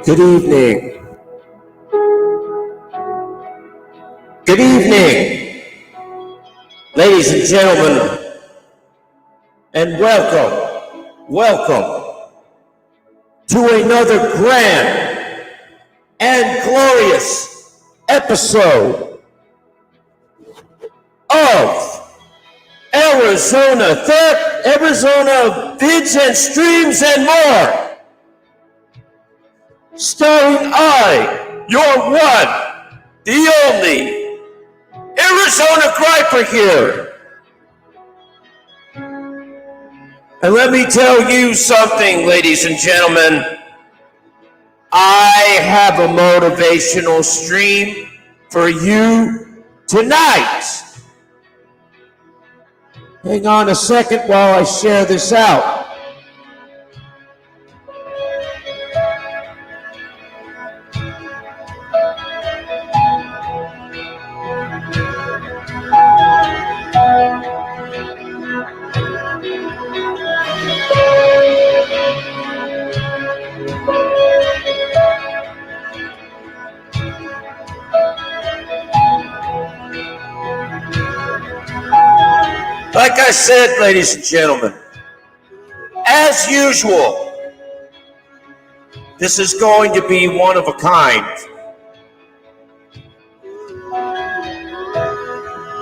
Good evening. Good evening, ladies and gentlemen, and welcome to another grand and glorious episode of Arizona Vids and Streams and More. Starring I, your one, the only, Arizona Griper here. And let me tell you something, ladies and gentlemen. I have a motivational stream for you tonight. Hang on a second while I share this out. Like I said, ladies and gentlemen, as usual, this is going to be one of a kind.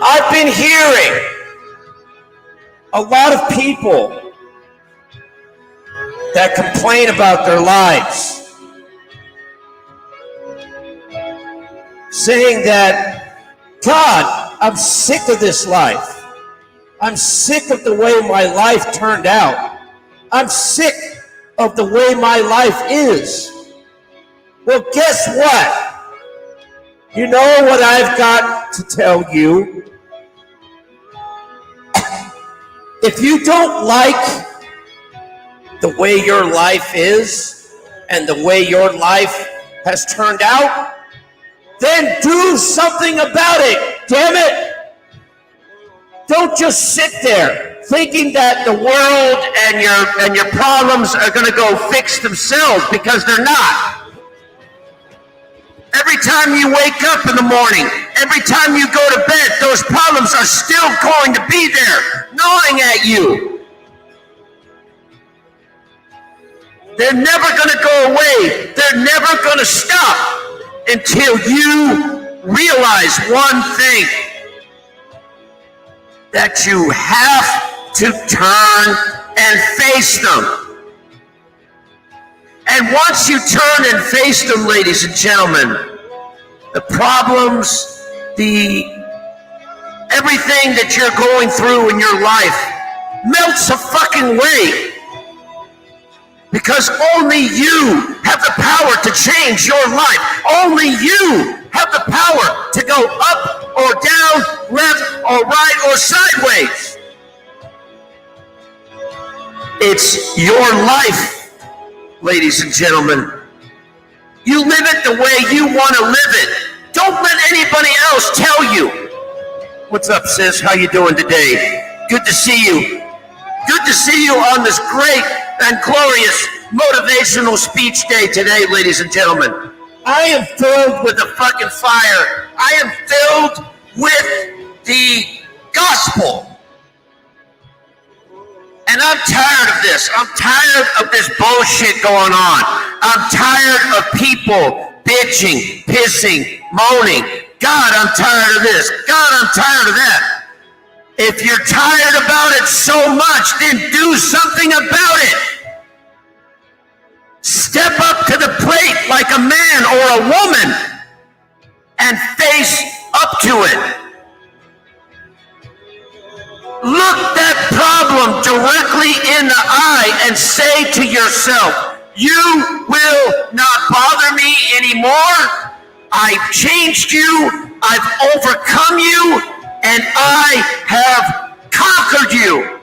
I've been hearing a lot of people that complain about their lives, saying that, God, I'm sick of this life. I'm sick of the way my life turned out. I'm sick of the way my life is. Well, guess what? You know what I've got to tell you? If you don't like the way your life is and the way your life has turned out, then do something about it, damn it. Don't just sit there thinking that the world and your problems are going to go fix themselves, because they're not. Every time you wake up in the morning, every time you go to bed, those problems are still going to be there, gnawing at you. They're never going to go away. They're never going to stop until you realize one thing: that you have to turn and face them. And once you turn and face them, ladies and gentlemen, the problems, everything that you're going through in your life melts fucking away. Because only you have the power to change your life. Only you have the power to go up or down, left or right or sideways. It's your life, ladies and gentlemen. You live it the way you want to live it. Don't let anybody else tell you. What's up, sis? How you doing today? Good to see you. Good to see you on this great and glorious motivational speech day today, ladies and gentlemen. I am filled with the fucking fire. I am filled with the gospel. And I'm tired of this. I'm tired of this bullshit going on. I'm tired of people bitching, pissing, moaning. God, I'm tired of this. God, I'm tired of that. If you're tired about it so much, then do something about it. Step up to the plate like a man or a woman and face up to it. Look that problem directly in the eye and say to yourself, you will not bother me anymore. I've changed you. I've overcome you. And I have conquered you.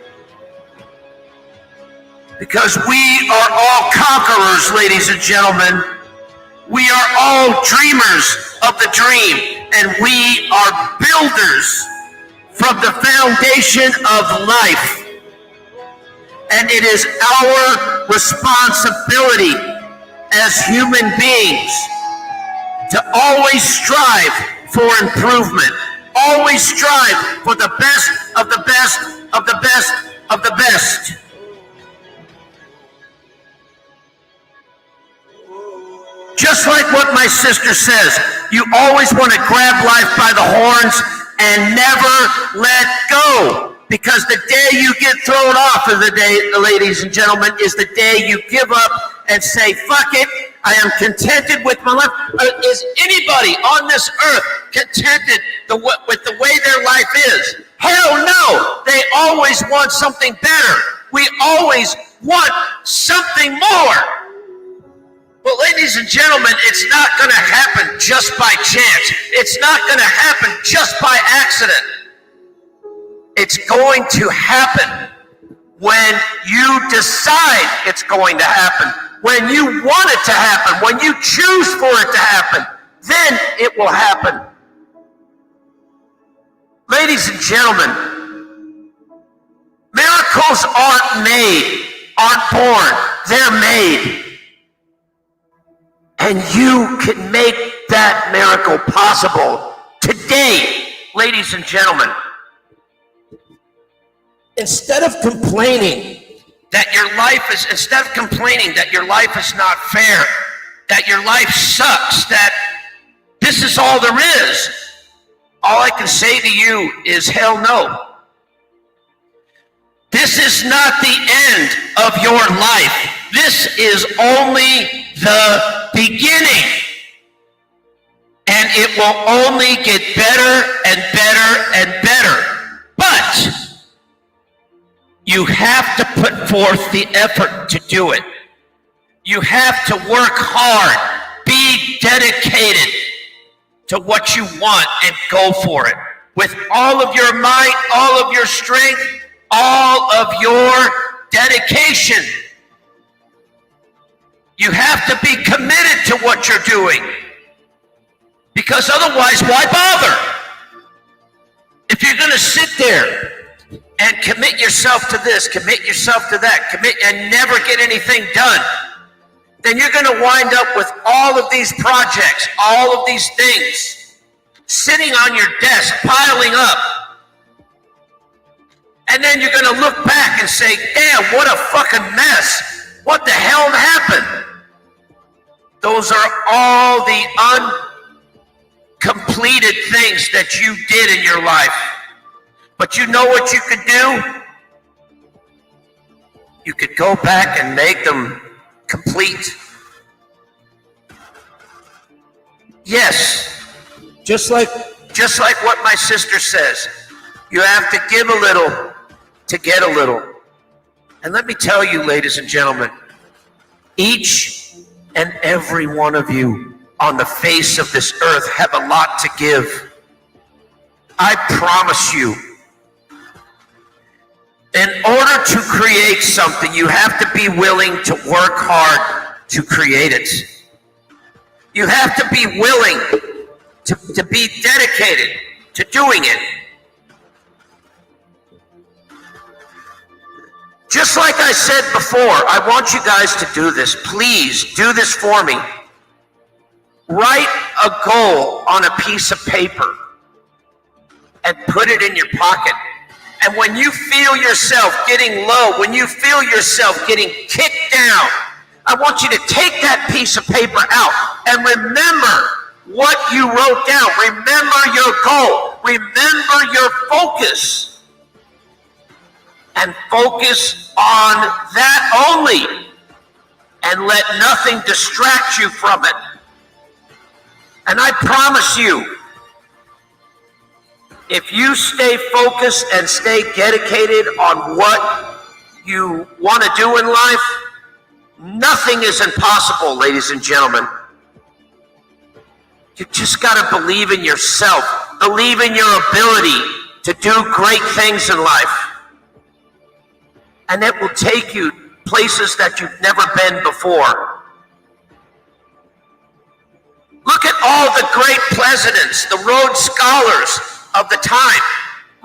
Because we are all conquerors, ladies and gentlemen. We are all dreamers of the dream. And we are builders from the foundation of life. And it is our responsibility as human beings to always strive for improvement. Always strive for the best of the best of the best of the best. Just like what my sister says, you always want to grab life by the horns and never let go. Because the day you get thrown off of the day, ladies and gentlemen, is the day you give up and say, fuck it, I am contented with my life. Is anybody on this earth contented with the way their life is? Hell no. They always want something better. We always want something more. Well, ladies and gentlemen, it's not going to happen just by chance. It's not going to happen just by accident. It's going to happen when you decide it's going to happen. When you want it to happen, when you choose for it to happen, then it will happen. Ladies and gentlemen, miracles aren't made, aren't born, they're made. And you can make that miracle possible today, ladies and gentlemen. Instead of complaining that your life is not fair, that your life sucks, that this is all there is, all I can say to you is hell no. This is not the end of your life. This is only the beginning. And it will only get better and better and better. But you have to put forth the effort to do it. You have to work hard, be dedicated to what you want and go for it. With all of your might, all of your strength, all of your dedication. You have to be committed to what you're doing. Because otherwise, why bother? If you're going to sit there and commit yourself to this, commit yourself to that, commit and never get anything done, then you're going to wind up with all of these projects, all of these things, sitting on your desk, piling up. And then you're going to look back and say, damn, what a fucking mess. What the hell happened? Those are all the uncompleted things that you did in your life. But you know what you could do? You could go back and make them complete. Yes, just like what my sister says, you have to give a little to get a little. And let me tell you, ladies and gentlemen, each and every one of you on the face of this earth have a lot to give. I promise you. In order to create something, you have to be willing to work hard to create it. You have to be willing to be dedicated to doing it. just like I said before, I want you guys to do this. Please do this for me. Write a goal on a piece of paper and put it in your pocket. And when you feel yourself getting low, when you feel yourself getting kicked down, I want you to take that piece of paper out and remember what you wrote down. Remember your goal. Remember your focus. And focus on that only. And let nothing distract you from it. And I promise you, if you stay focused and stay dedicated on what you want to do in life, nothing is impossible, ladies and gentlemen. You just got to believe in yourself. Believe in your ability to do great things in life. And it will take you places that you've never been before. Look at all the great presidents, the Rhodes Scholars of the time.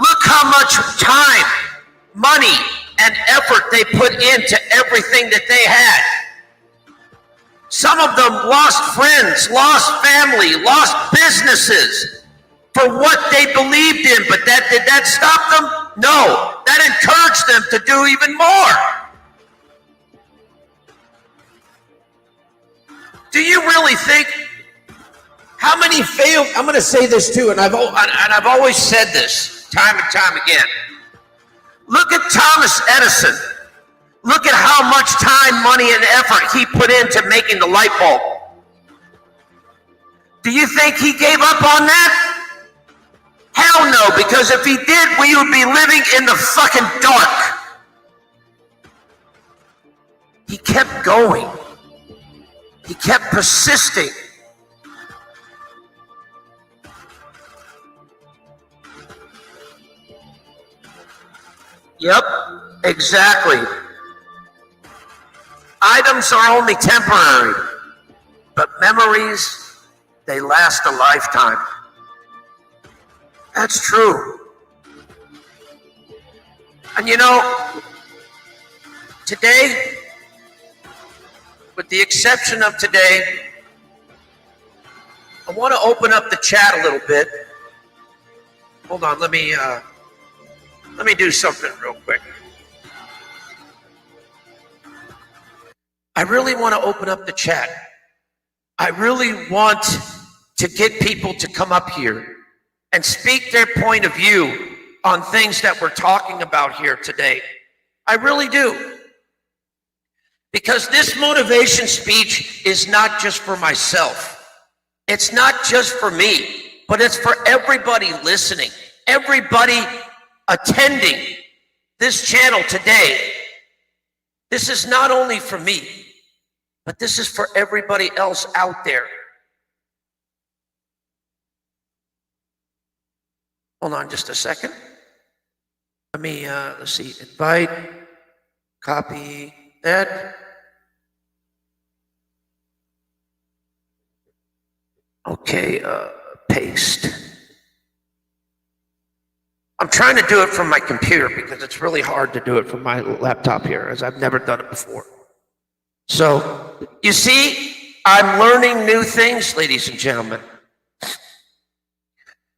Look how much time, money, and effort they put into everything that they had. Some of them lost friends, lost family, lost businesses for what they believed in, but did that stop them? No, that encouraged them to do even more. Do you really think how many failed? I'm going to say this too, and I've always said this time and time again. Look at Thomas Edison. Look at how much time, money, and effort he put into making the light bulb. Do you think he gave up on that? Hell no, because if he did, we would be living in the fucking dark. He kept going. He kept persisting. Yep, exactly. Items are only temporary, but memories, they last a lifetime. That's true. And you know, today, with the exception of today, I want to open up the chat a little bit. Hold on, let me do something real quick. I really want to open up the chat. I really want to get people to come up here and speak their point of view on things that we're talking about here today. I really do. Because this motivation speech is not just for myself. It's not just for me, but it's for everybody listening, everybody attending this channel today. This is not only for me, but this is for everybody else out there. Hold on just a second. Let me, let's see, invite, copy that. Okay, paste. I'm trying to do it from my computer because it's really hard to do it from my laptop here, as I've never done it before. So, you see, I'm learning new things, ladies and gentlemen.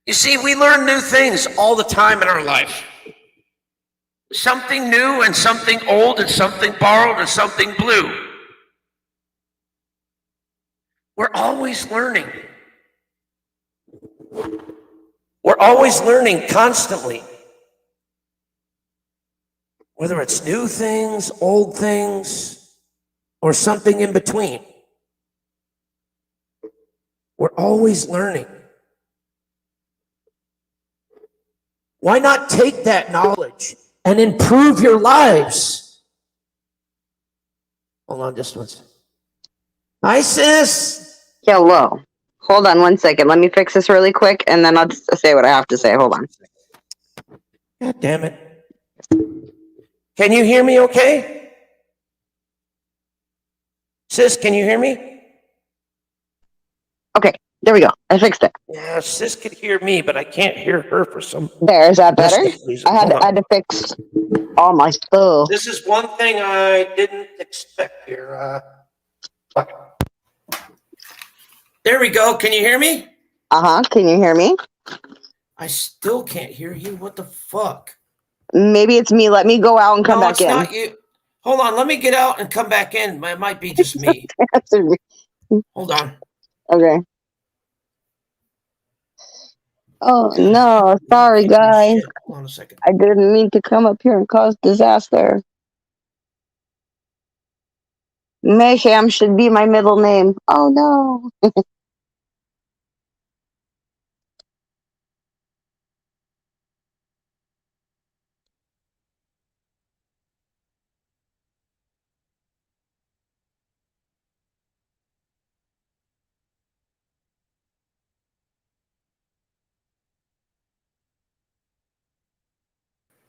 You see, we learn new things all the time in our life. Something new and something old and something borrowed and something blue. We're always learning. We're always learning constantly. Whether it's new things, old things, or something in between. We're always learning. Why not take that knowledge and improve your lives? Hold on just one second. Hi, sis. Hello. Hold on one second. Let me fix this really quick, and then I'll just say what I have to say. Hold on. God damn it. Can you hear me okay? Sis, can you hear me? Okay, there we go. I fixed it. Yeah, sis could hear me, but I can't hear her for some... There, is that better? reason. I had to fix... all my stuff. This is one thing I didn't expect here. Fuck it. There we go. Can you hear me? Can you hear me? I still can't hear you. What the fuck? Maybe it's me. Let me go out and come No, back it's in. not you. Hold on. Let me get out and come back in. It might be just me. Hold on. Okay. Oh no, sorry guys. Hold on a second. I didn't mean to come up here and cause disaster. Mayhem should be my middle name. Oh no.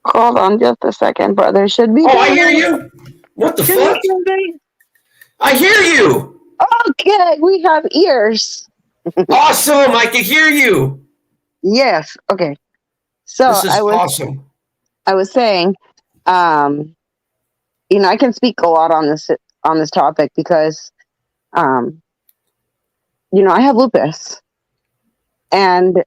Hold on just a second, brother. Should be. Oh, I hear you. What the fuck? I hear you. Okay, we have ears. Awesome. I can hear you. Yes. Okay. So This is awesome. I was saying, I can speak a lot on this topic because, I have lupus, and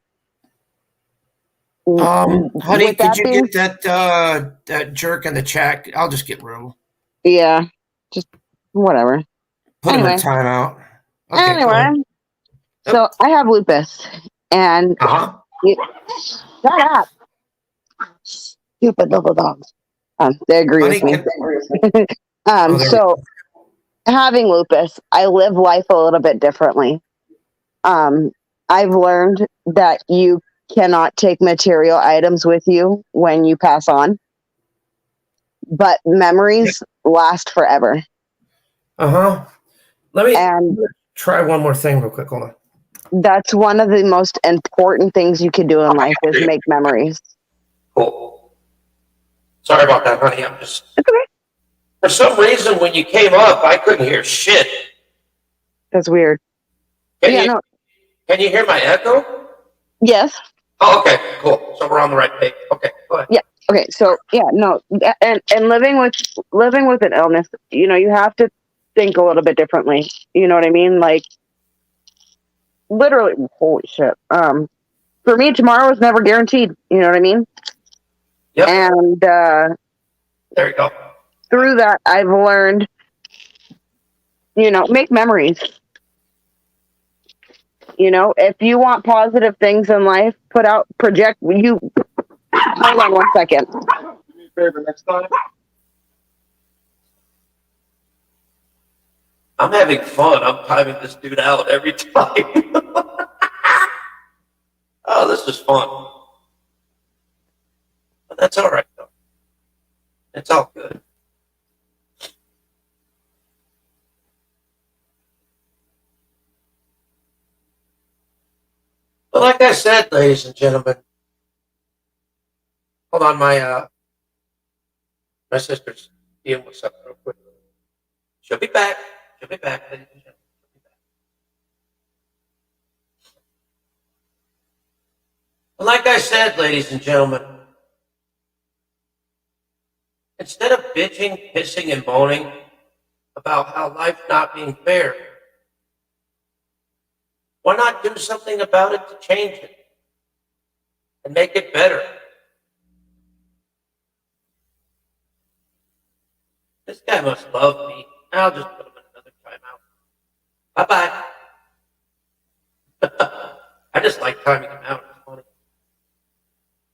honey, could you get that jerk in the chat? I'll just get Rue. Yeah, just whatever. Put him in timeout. Okay, anyway, so I have lupus, and shut up, stupid little dogs. They agree with me. So having lupus, I live life a little bit differently. I've learned that you cannot take material items with you when you pass on, but memories last forever. Let me try one more thing real quick. Hold on. That's one of the most important things you can do in life is make memories. Cool. Sorry about that, honey. I'm just... It's okay. For some reason, when you came up, I couldn't hear shit. That's weird. Can you hear my echo? Yes. Oh, okay, cool. So we're on the right page. Okay, go ahead. Yeah. Okay. So and living with an illness, you have to think a little bit differently. You know what I mean? Like, literally, holy shit. For me, tomorrow is never guaranteed. You know what I mean? Yep. And there you go. Through that, I've learned, make memories. If you want positive things in life, project. Hold on one second. Do me a favor next time. I'm having fun. I'm timing this dude out every time. Oh, this is fun. But that's all right, though. It's all good. But like I said, ladies and gentlemen, hold on, my sister's dealing with something real quick. She'll be back. She'll be back, ladies and gentlemen. But like I said, ladies and gentlemen, instead of bitching, pissing, and moaning about how life's not being fair, why not do something about it to change it and make it better? This guy must love me. I'll just put him in another timeout. Bye-bye. I just like timing him out. It's funny.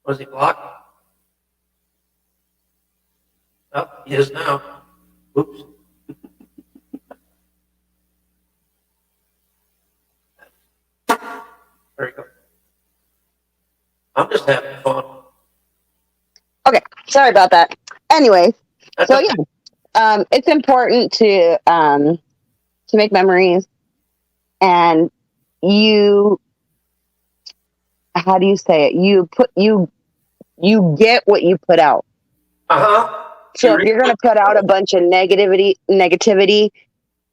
Was he blocked? Oh, he is now. Oops. There you go. I'm just having fun. Okay, sorry about that. Anyway, it's important to make memories, and how do you say it? You get what you put out. So if you're going to put out a bunch of negativity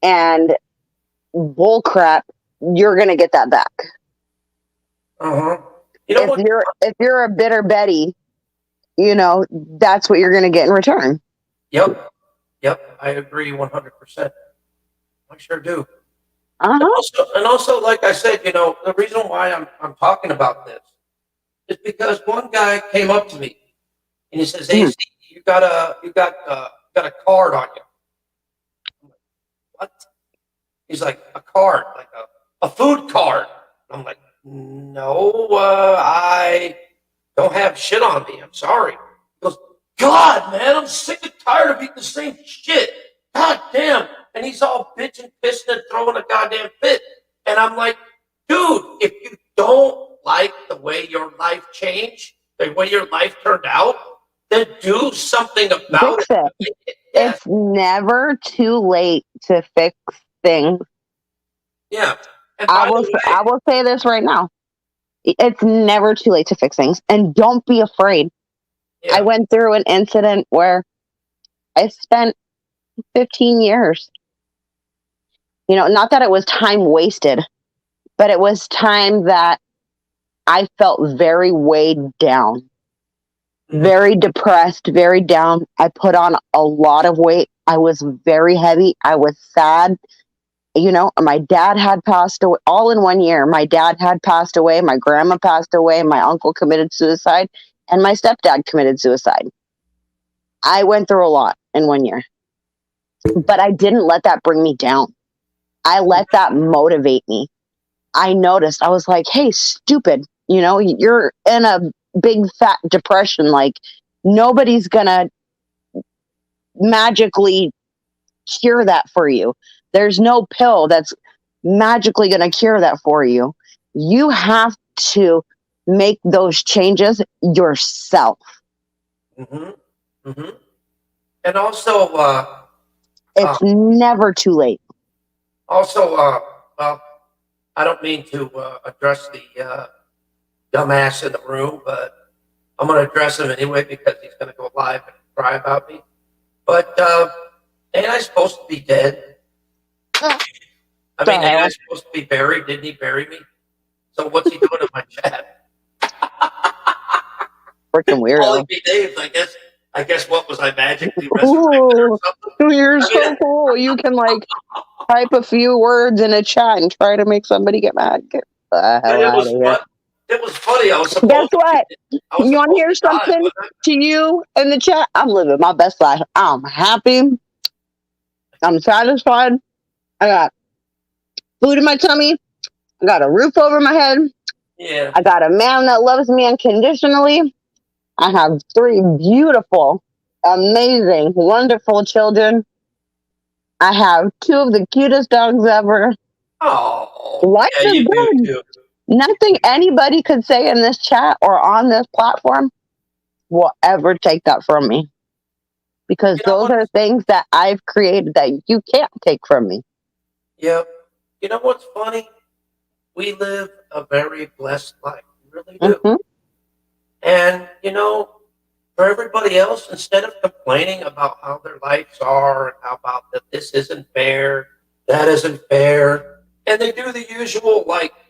and bull crap, you're going to get that back. You know if you're a bitter Betty, that's what you're going to get in return. Yep. I agree 100%. I sure do. And also, like I said, the reason why I'm talking about this is because one guy came up to me and he says, "Hey, Steve, you got a card on you." I'm like, "What?" He's like, "A card, like a food card." I'm like, "No, I don't have shit on me. I'm sorry." He goes, "God, man, I'm sick and tired of eating the same shit. God damn." And he's all bitching, pissing, and throwing a goddamn fit. And I'm like, dude, if you don't like the way your life changed, the way your life turned out, then do something about it. Yes. It's never too late to fix things. Yeah. And I will say this right now. It's never too late to fix things. And don't be afraid. Yeah. I went through an incident where I spent 15 years. Not that it was time wasted, but it was time that I felt very weighed down, very depressed, very down. I put on a lot of weight. I was very heavy. I was sad. My dad had passed away all in 1 year. My dad had passed away. My grandma passed away. My uncle committed suicide, and my stepdad committed suicide. I went through a lot in 1 year, but I didn't let that bring me down. I let that motivate me. I noticed, I was like, hey, stupid, you're in a big fat depression. Like, nobody's gonna magically cure that for you. There's no pill that's magically gonna cure that for you. You have to make those changes yourself. And also, it's never too late. Also, well, I don't mean to address the dumbass in the room, but I'm going to address him anyway because he's going to go live and cry about me. But ain't I supposed to be dead? I mean, ain't I supposed to be buried? Didn't he bury me? So what's he doing in my chat? Freaking weirdo. Calling me Dave, I guess what was I magically resurrected or something? You're so cool. You can type a few words in a chat and try to make somebody get mad. Get the hell out of here. It was funny. I was supposed Guess what? You want to hear something to you in the chat? I'm living my best life. I'm happy. I'm satisfied. I got food in my tummy. I got a roof over my head. Yeah. I got a man that loves me unconditionally. I have 3 beautiful, amazing, wonderful children. I have 2 of the cutest dogs ever. Oh, life is good. Nothing anybody could say in this chat or on this platform will ever take that from me. Because those are things that I've created that you can't take from me. Yep. You know what's funny? We live a very blessed life. We really do. And, for everybody else, instead of complaining about how their lives are and how about that this isn't fair, that isn't fair, and they do the usual,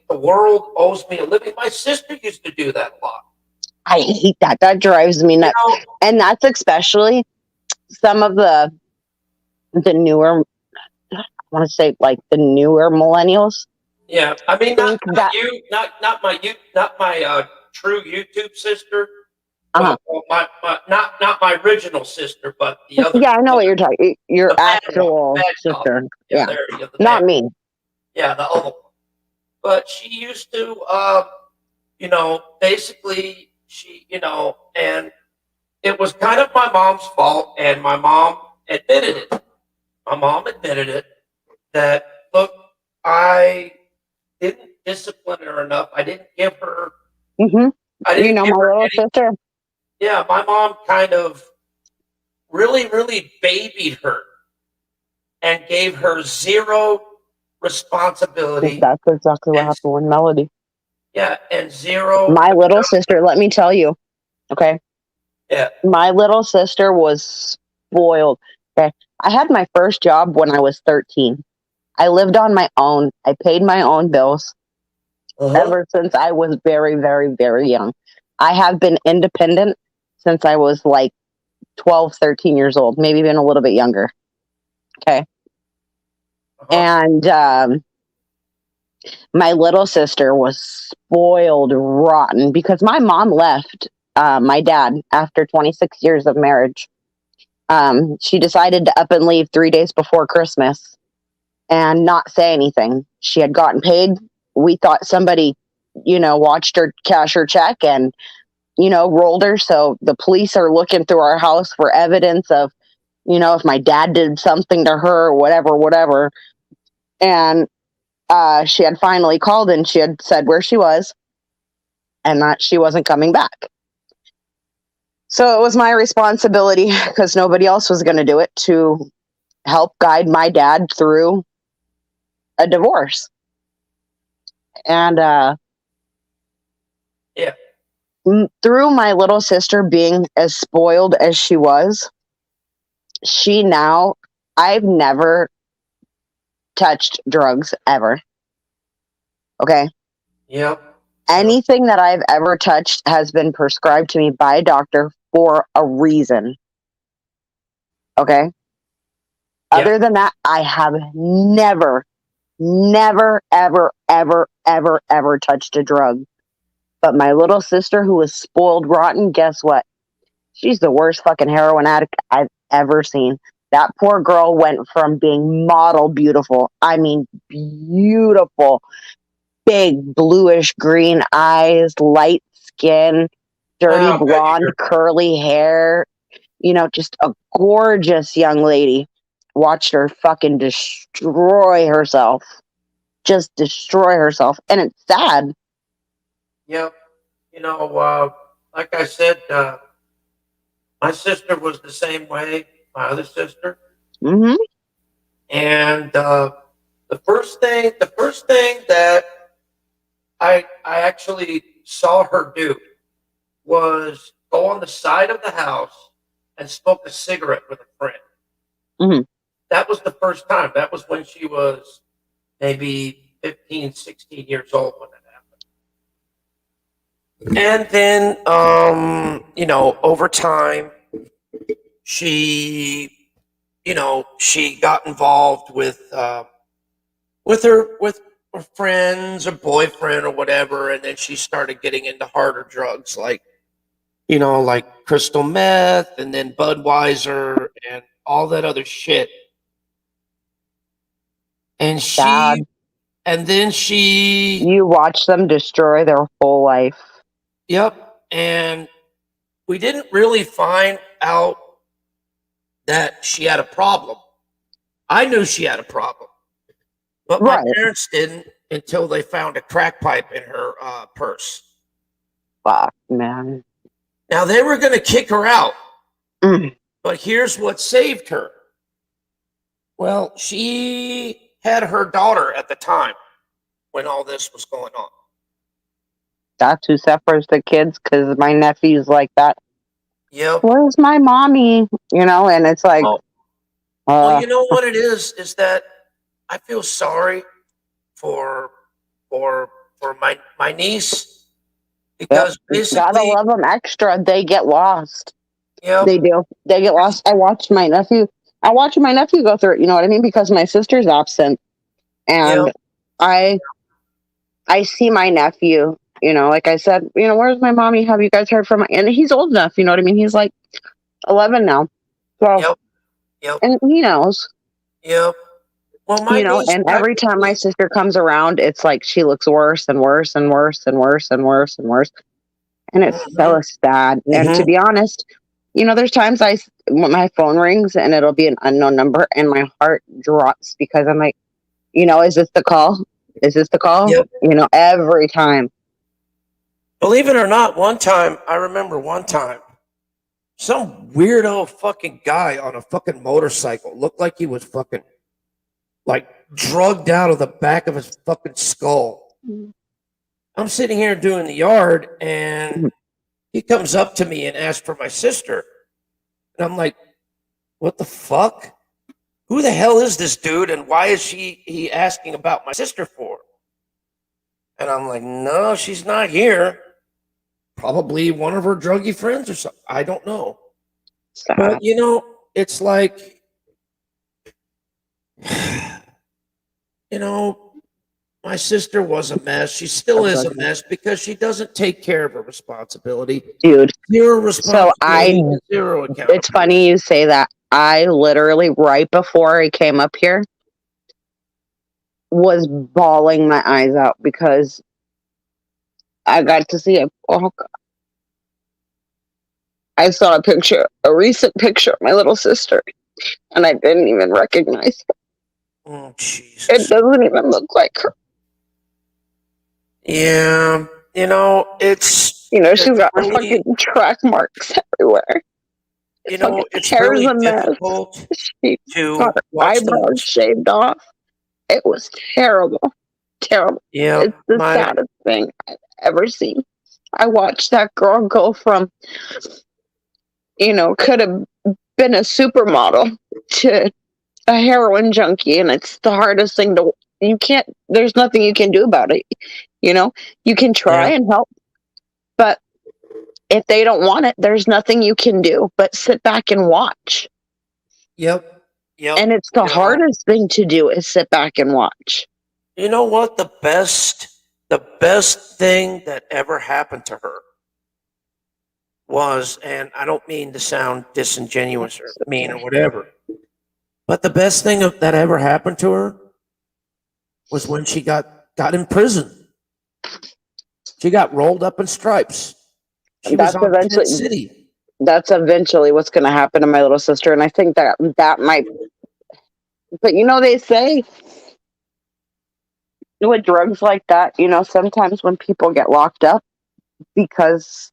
the world owes me a living. My sister used to do that a lot. I hate that. That drives me nuts. And that's especially some of the newer, I want to say the newer millennials. Yeah, I mean, not my true YouTube sister. But, not my original sister, but the other. Yeah, I know what you're talking. Your actual sister. Yeah, not me. Yeah, the other one. But she used to, basically, and it was kind of my mom's fault, and my mom admitted it. My mom admitted it, that, look, I didn't discipline her enough. I didn't give her. I didn't my little sister. Yeah, my mom kind of really, really babied her and gave her 0 responsibility. That's exactly what happened with Melody. Yeah, and 0. My little sister, let me tell you, okay? Yeah. My little sister was spoiled. Okay. I had my first job when I was 13. I lived on my own. I paid my own bills ever since I was very, very, very young. I have been independent since I was like 12, 13 years old, maybe even a little bit younger. Okay. And my little sister was spoiled rotten because my mom left my dad after 26 years of marriage. She decided to up and leave 3 days before Christmas and not say anything. She had gotten paid. We thought somebody, watched her cash her check and, rolled her. So the police are looking through our house for evidence of, if my dad did something to her or whatever. And she had finally called and she had said where she was and that she wasn't coming back. So it was my responsibility, because nobody else was going to do it, to help guide my dad through a divorce. And through my little sister being as spoiled as she was, I've never touched drugs ever. Okay? Yep. Anything that I've ever touched has been prescribed to me by a doctor for a reason. Okay? Yep. Other than that, I have never, ever, ever touched a drug. But my little sister, who was spoiled rotten, guess what? She's the worst fucking heroin addict I've ever seen. That poor girl went from being model beautiful. I mean, beautiful. Big bluish green eyes, light skin, dirty blonde, curly hair. Just a gorgeous young lady. Watched her fucking destroy herself. Just destroy herself. And it's sad. Yep. Like I said, my sister was the same way, my other sister. Mm-hmm. And the first thing that I actually saw her do was go on the side of the house and smoke a cigarette with a friend. Mm-hmm. That was the first time. That was when she was maybe 15, 16 years old when that happened. And then, over time, she got involved with her friends or boyfriend or whatever, and then she started getting into harder drugs like crystal meth and then Budweiser and all that other shit. And you watch them destroy their whole life. Yep. And we didn't really find out that she had a problem. I knew she had a problem, but my parents didn't until they found a crack pipe in her purse. Fuck, man. Now, they were going to kick her out, but here's what saved her. Well, she had her daughter at the time when all this was going on. That's who suffers the kids, because my nephew's like that. Yep. Where's my mommy? And it's like... well, you know what it is that I feel sorry for my niece, because basically, gotta love them extra. They get lost. Yeah, they do. They get lost. I watch my nephew go through it. You know what I mean? Because my sister's absent, and I see my nephew. Like I said, where's my mommy? Have you guys heard from? And he's old enough. You know what I mean? He's like 11 now. So, Yep. And he knows. Yep. Well, and every time my sister comes around, it's like she looks worse and worse and worse and worse and worse and worse. And it's so sad. And to be honest, there's times my phone rings and it'll be an unknown number and my heart drops, because I'm like, is this the call? Is this the call? Yep. Every time. Believe it or not, I remember one time, some weirdo fucking guy on a fucking motorcycle looked like he was fucking drugged out of the back of his fucking skull. Mm-hmm. I'm sitting here doing the yard and he comes up to me and asks for my sister. And I'm like, what the fuck? Who the hell is this dude? And why is he asking about my sister for? And I'm like, no, she's not here. probably one of her druggy friends or something. I don't know. But, you know, it's like, you know, my sister was a mess. She still is a mess because she doesn't take care of her responsibility. Dude. Zero responsibility, zero accountability. It's funny you say that. I literally, right before I came up here, was bawling my eyes out because I got to see it. Oh, God. I saw a recent picture of my little sister, and I didn't even recognize her. Oh, Jesus. It doesn't even look like her. Yeah, you know, it's... You know, she's got fucking track marks everywhere. You know, it's really difficult to got her eyebrows shaved off. It was terrible. Terrible. Yeah, it's the saddest thing I've ever seen. I watched that girl go from, you know, could have been a supermodel to a heroin junkie, and it's the hardest thing to... there's nothing you can do about it. You know, you can try and help, but if they don't want it, there's nothing you can do but sit back and watch. Yep. And it's the hardest thing to do is sit back and watch. You know what? The best thing that ever happened to her was, and I don't mean to sound disingenuous or mean or whatever, but the best thing that ever happened to her was when she got in prison. She got rolled up in stripes. She was on Tent City. That's eventually what's going to happen to my little sister, and I think that might... But you know, they say with drugs like that, you know, sometimes when people get locked up because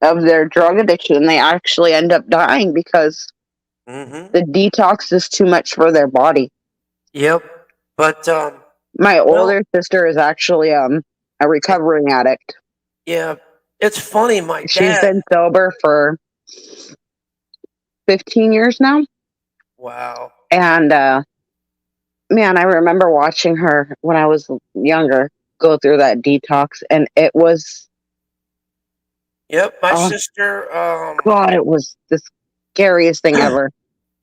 of their drug addiction, they actually end up dying because the detox is too much for their body. Yep. But my older sister is actually a recovering addict. Yeah. It's funny, she's been sober for 15 years now. Wow. And man, I remember watching her when I was younger go through that detox, and it was... Yep, my sister... God, it was the scariest thing ever.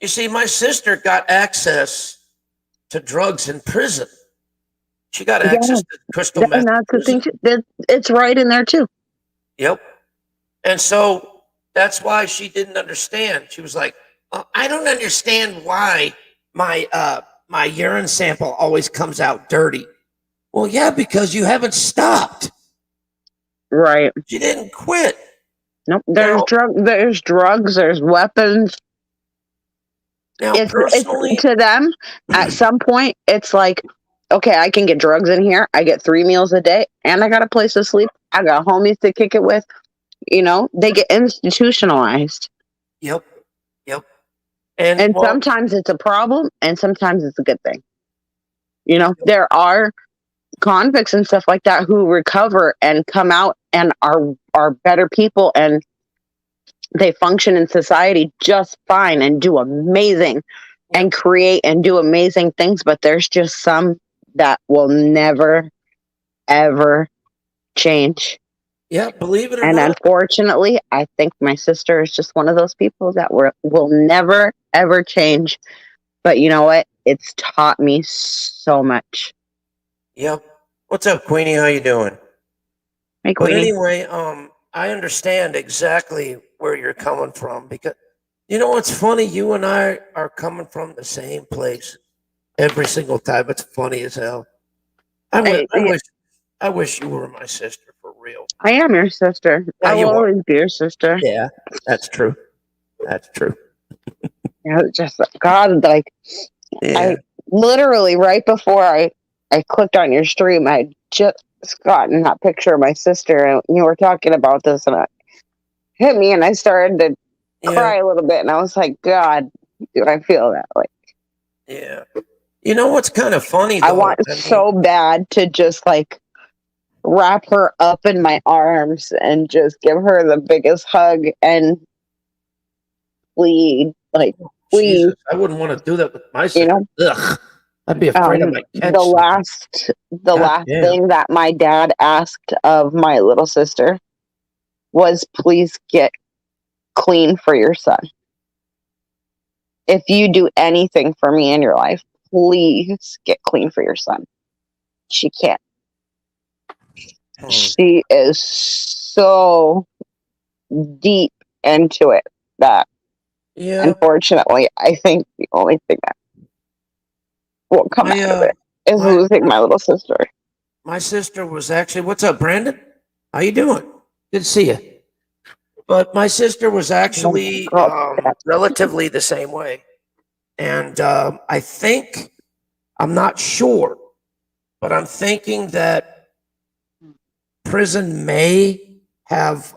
You see, my sister got access to drugs in prison. She got access to crystal meth. That's the thing. It's right in there, too. Yep. And so that's why she didn't understand. She was like, I don't understand why my urine sample always comes out dirty. Well, yeah, because you haven't stopped. Right. She didn't quit. Nope. There's drugs, there's weapons. Now, it's to them, at some point, it's like, okay, I can get drugs in here. I get 3 meals a day, and I got a place to sleep. I got homies to kick it with. You know, they get institutionalized. Yep. And sometimes it's a problem, and sometimes it's a good thing. You know, there are convicts and stuff like that who recover and come out and are better people, and they function in society just fine and do amazing and create and do amazing things. But there's just some that will never, ever change. Yeah, believe it or not. And unfortunately, I think my sister is just one of those people that will never, ever change. But you know what? It's taught me so much. Yep. What's up, Queenie? How you doing? Hey, Queenie. But anyway, I understand exactly where you're coming from, because you know what's funny? You and I are coming from the same place every single time. It's funny as hell. I wish you were my sister for real. I am your sister. I will always be your sister. Yeah, that's true. That's true. Yeah, just God, like I literally right before I clicked on your stream, I just gotten that picture of my sister, and you were talking about this, and it hit me, and I started to cry a little bit, and I was like, God, do I feel that way? Yeah. You know what's kind of funny, though? I want so bad to just like wrap her up in my arms and just give her the biggest hug and plead, like, please. Jesus, I wouldn't want to do that with my sister. You know? Ugh. I'd be afraid of my catch. The last thing that my dad asked of my little sister was please get clean for your son. If you do anything for me in your life, please get clean for your son. She can't. She is so deep into it that, unfortunately, I think the only thing that will come out of it is losing my little sister. My sister was actually, what's up, Brandon? How you doing? Good to see you. But my sister was actually relatively the same way. And I think, I'm not sure, but I'm thinking that prison may have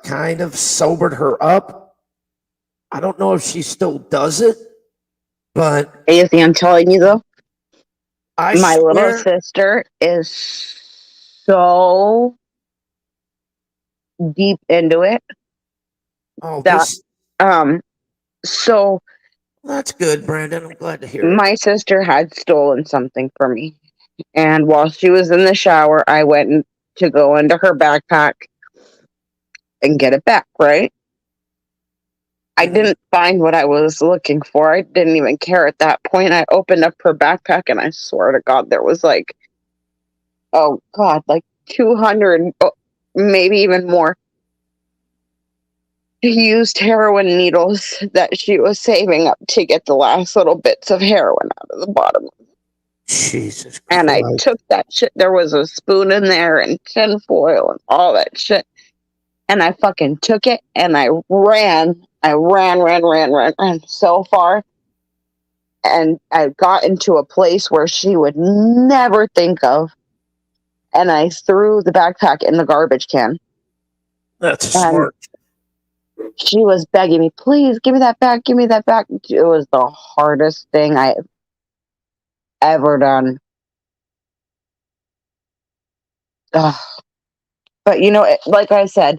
kind of sobered her up. I don't know if she still does it, but... Easy, I'm telling you though, my little sister is so deep into it. Oh, that, so... That's good, Brandon. I'm glad to hear it. My sister had stolen something from me. And while she was in the shower, I went to go into her backpack and get it back, right? I didn't find what I was looking for. I didn't even care at that point. I opened up her backpack and I swear to God, there was like, oh God, like 200, maybe even more used heroin needles that she was saving up to get the last little bits of heroin out of the bottom. Jesus Christ. And I took that shit. There was a spoon in there and tinfoil and all that shit. And I fucking took it and I ran so far. And I got into a place where she would never think of. And I threw the backpack in the garbage can. That's smart. She was begging me, please give me that back, give me that back. It was the hardest thing I've ever done. Ugh. But you know, like I said,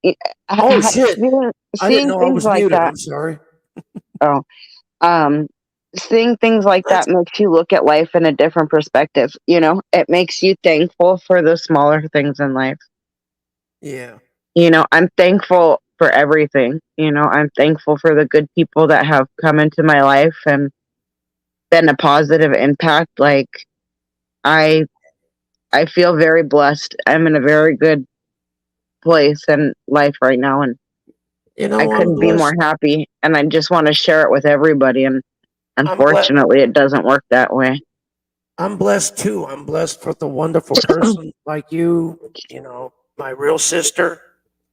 shit! I didn't know I was muted. I'm sorry. Seeing things like that makes you look at life in a different perspective. You know, it makes you thankful for the smaller things in life. Yeah. You know, I'm thankful for everything. You know, I'm thankful for the good people that have come into my life and been a positive impact. Like, I feel very blessed. I'm in a very good place in life right now, and I couldn't be more happy. And I just want to share it with everybody. And unfortunately, it doesn't work that way. I'm blessed too. I'm blessed with a wonderful person like you. You know, my real sister.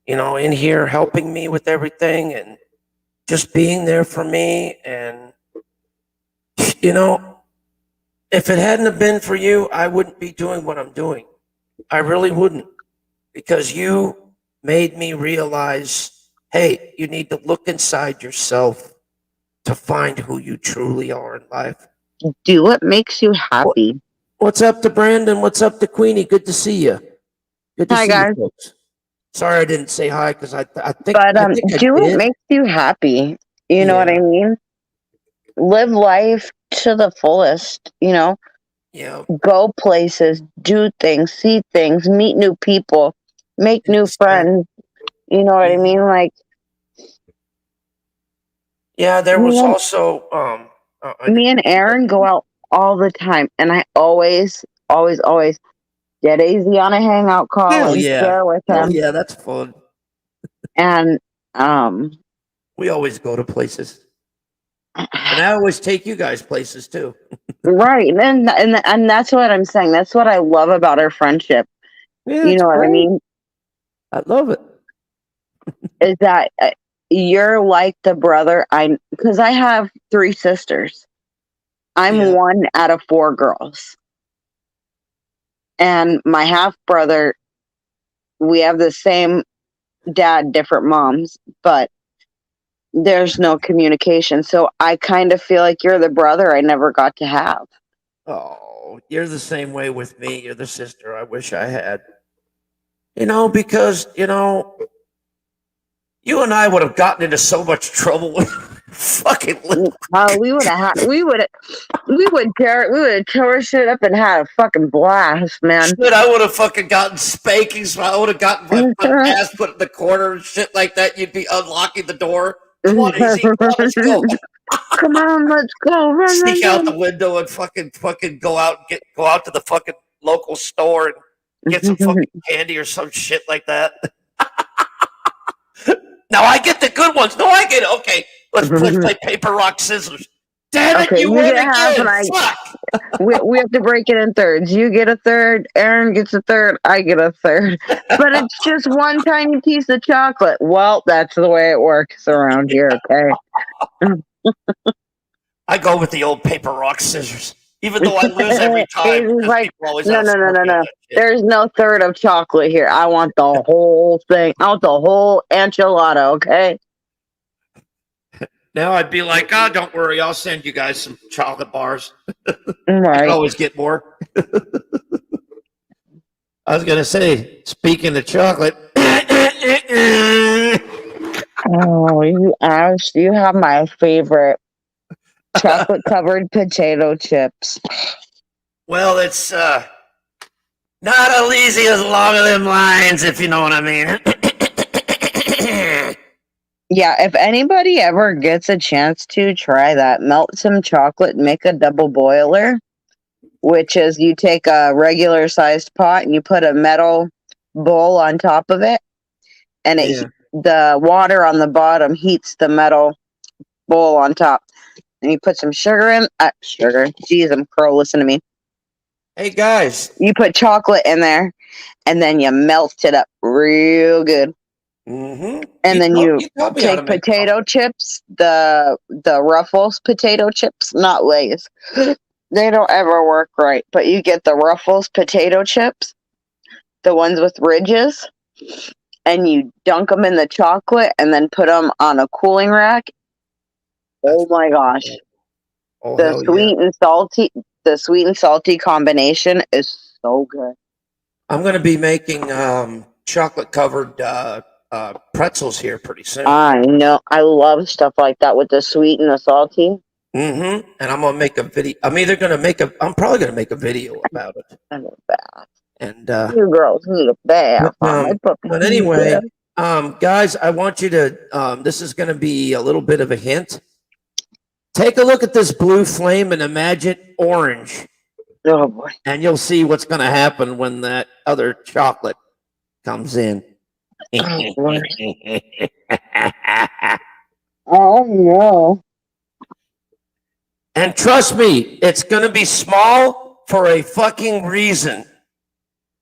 You know, in here helping me with everything and just being there for me. And you know, if it hadn't have been for you, I wouldn't be doing what I'm doing. I really wouldn't, because you made me realize, hey, you need to look inside yourself to find who you truly are in life. Do what makes you happy. What's up to Brandon? What's up to Queenie? Good to see you. Good to see you folks. Sorry I didn't say hi because I think. But do what makes you happy. You know what I mean? Live life to the fullest. You know. Yeah. Go places, do things, see things, meet new people, make new friends. You know what I mean? Like. Yeah, there was also. Me and Aaron go out all the time, and I always get easy on a hangout call and share with him. Yeah, that's fun. And we always go to places, and I always take you guys places too. Right, and that's what I'm saying. That's what I love about our friendship. Yeah, you know what I mean? I love it. Is that you're like the brother because I have 3 sisters. I'm one out of 4 girls. And my half brother, we have the same dad, different moms, but there's no communication. So I kind of feel like you're the brother I never got to have. Oh, you're the same way with me. You're the sister I wish I had. You know, because, you know, you and I would have gotten into so much trouble Fucking we would tear shit up and had a fucking blast, man. shit, I would have fucking gotten spankings. I would have gotten my ass put in the corner and shit like that. You'd be unlocking the door. Come on, easy. Come on, let's go. Come on, let's go. Run, Sneak run, out the window and fucking go out to the fucking local store and get some fucking candy or some shit like that. Now I get the good ones. No, I get it. Okay, let's play paper, rock, scissors. Damn it, okay, you win again. Fuck. We have to break it in thirds. You get a third, Aaron gets a third, I get a third. But it's just one tiny piece of chocolate. Well, that's the way it works around here, okay? I go with the old paper, rock, scissors. Even though I lose every time. Like, no. There's no third of chocolate here. I want the whole thing. I want the whole enchilada, okay? Now I'd be like, oh, don't worry. I'll send you guys some chocolate bars. Right. I can always get more. I was going to say, speaking of chocolate. Oh, you have my favorite. Chocolate-covered potato chips. Well, it's not as easy as along them lines, if you know what I mean. Yeah, if anybody ever gets a chance to try that, melt some chocolate, make a double boiler, which is you take a regular-sized pot and you put a metal bowl on top of it, and the water on the bottom heats the metal bowl on top. And you put some sugar in. Sugar. Jeez, I'm crow. Listen to me. Hey, guys. You put chocolate in there, and then you melt it up real good. Mm-hmm. And then you take potato chips, the Ruffles potato chips, not Lay's. They don't ever work right. But you get the Ruffles potato chips, the ones with ridges, and you dunk them in the chocolate and then put them on a cooling rack. Oh my gosh. Oh, the sweet and salty combination is so good. I'm going to be making chocolate covered pretzels here pretty soon. I know. I love stuff like that with the sweet and the salty. Mm-hmm. And I'm going to make a video. I'm probably going to make a video about it. I need a bath. And you girls need a bath. But anyway, guys, I want you to, this is going to be a little bit of a hint. Take a look at this blue flame and imagine orange. Oh, boy. And you'll see what's going to happen when that other chocolate comes in. Oh, oh, no. And trust me, it's going to be small for a fucking reason.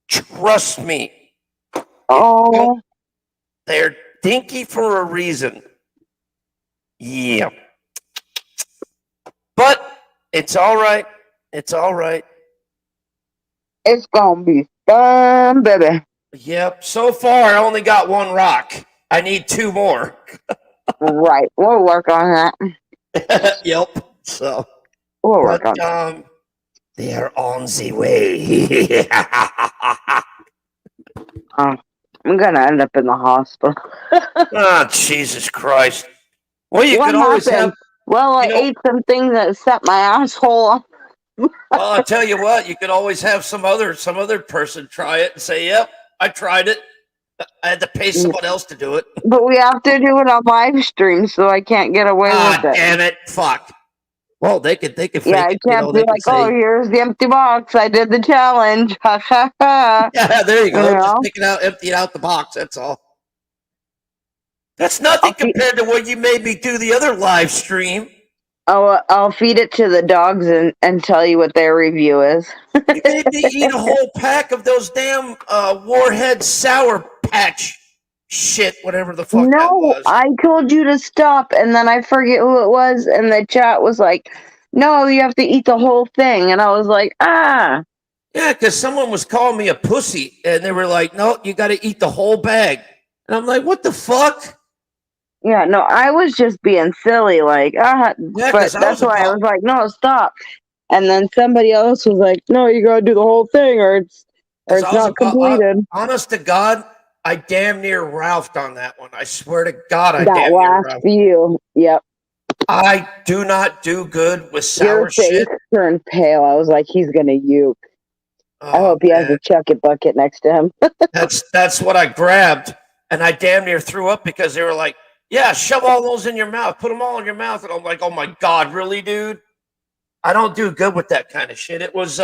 Trust me. Oh. They're dinky for a reason. Yeah. But it's all right. It's all right. It's going to be fun, baby. Yep. So far, I only got one rock. I need two more. Right. We'll work on that. Yep. So. We'll work on that. They are on the way. I'm going to end up in the hospital. Oh, Jesus Christ. Well, you could always have... Well, I ate some things that set my asshole up. Well, I'll tell you what, you could always have some other person try it and say, yep, I tried it. I had to pay someone else to do it. But we have to do it on live stream, so I can't get away with it. Damn it. Fuck. Well, they could fake it. Yeah, I can't be like, oh, here's the empty box. I did the challenge. Yeah, there you go. Just pick it out, empty out the box. That's all. That's nothing compared to what you made me do the other live stream. Oh, I'll feed it to the dogs and tell you what their review is. You made me eat a whole pack of those damn Warhead Sour Patch shit, whatever the fuck that was. I told you to stop, and then I forget who it was, and the chat was like, no, you have to eat the whole thing. And I was like, ah. Yeah, because someone was calling me a pussy, and they were like, no, you got to eat the whole bag. And I'm like, what the fuck? Yeah, no, I was just being silly, like, but that's why I was like, no, stop. And then somebody else was like, no, you gotta do the whole thing, or it's not completed. Honest to God, I damn near Ralphed on that one. I swear to God, I damn near Ralphed. That last few, yep. I do not do good with Your sour face shit. turned pale. I was like, he's gonna uke. I Oh hope he has man, a chucket bucket next to him. that's what I grabbed, and I damn near threw up because they were like, "Yeah, shove all those in your mouth, put them all in your mouth," and I'm like, "Oh my god, really, dude? I don't do good with that kind of shit." It was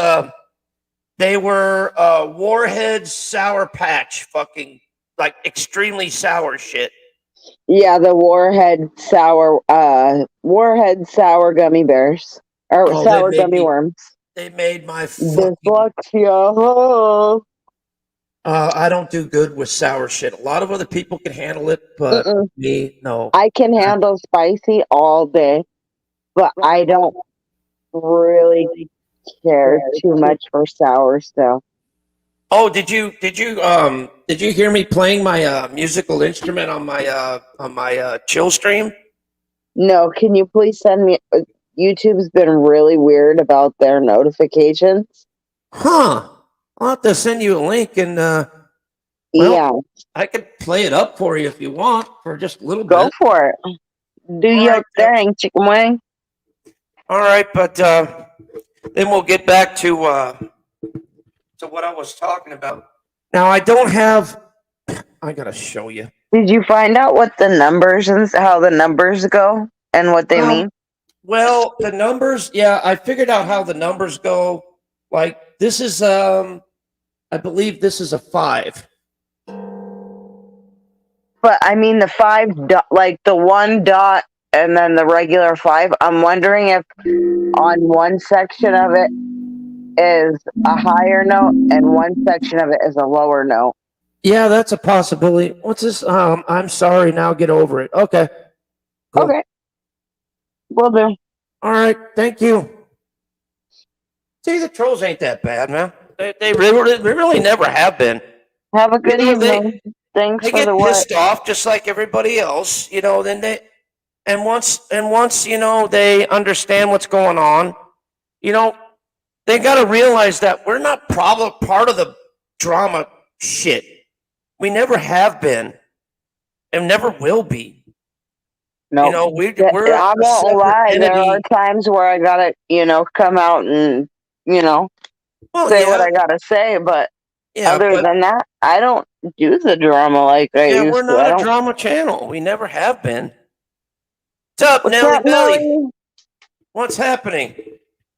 they were Warhead Sour Patch, fucking like extremely sour shit. Yeah, the Warhead sour gummy bears or Oh, they sour made gummy me. worms. They made my fucking. Dyslexia. I don't do good with sour shit. A lot of other people can handle it, but Mm-mm. me, no. I can handle spicy all day, but I don't really care too much for sour stuff. Oh, did you hear me playing my musical instrument on my chill stream? No, can you please send me? YouTube's been really weird about their notifications. Huh. I'll have to send you a link and Yeah, well, I could play it up for you if you want for just a little go bit. for it. Do All your right, thing, chicken wing. all right, but then we'll get back to what I was talking about. Now I don't have. I gotta show you. Did you find out what the numbers and how the numbers go and what they Um, mean? well, the numbers. Yeah, I figured out how the numbers go. Like this is I believe this is a 5. But I mean the like the one dot and then the regular five. I'm wondering if on one section of it is a higher note and one section of it is a lower note. Yeah, that's a possibility. What's this? I'm sorry. Now get over it. Okay, cool. Okay, will do. All right, thank you. See, the trolls ain't that bad, man. They really never have been. Have a You good know, evening. Thanks they for the get what? pissed off just like everybody else. You know, then they and once you know they understand what's going on. You know, they got to realize that we're not probably part of the drama shit. We never have been and never will be. You Nope. know, we're I a won't separate lie. There are entity. times where I gotta, come out and, Well, say what I gotta say. But yeah, other but than that, I don't do the drama like I yeah, used we're to. not I a don't. drama channel. We never have been. What's up, What's Nelly up, Belly? Nelly? What's happening?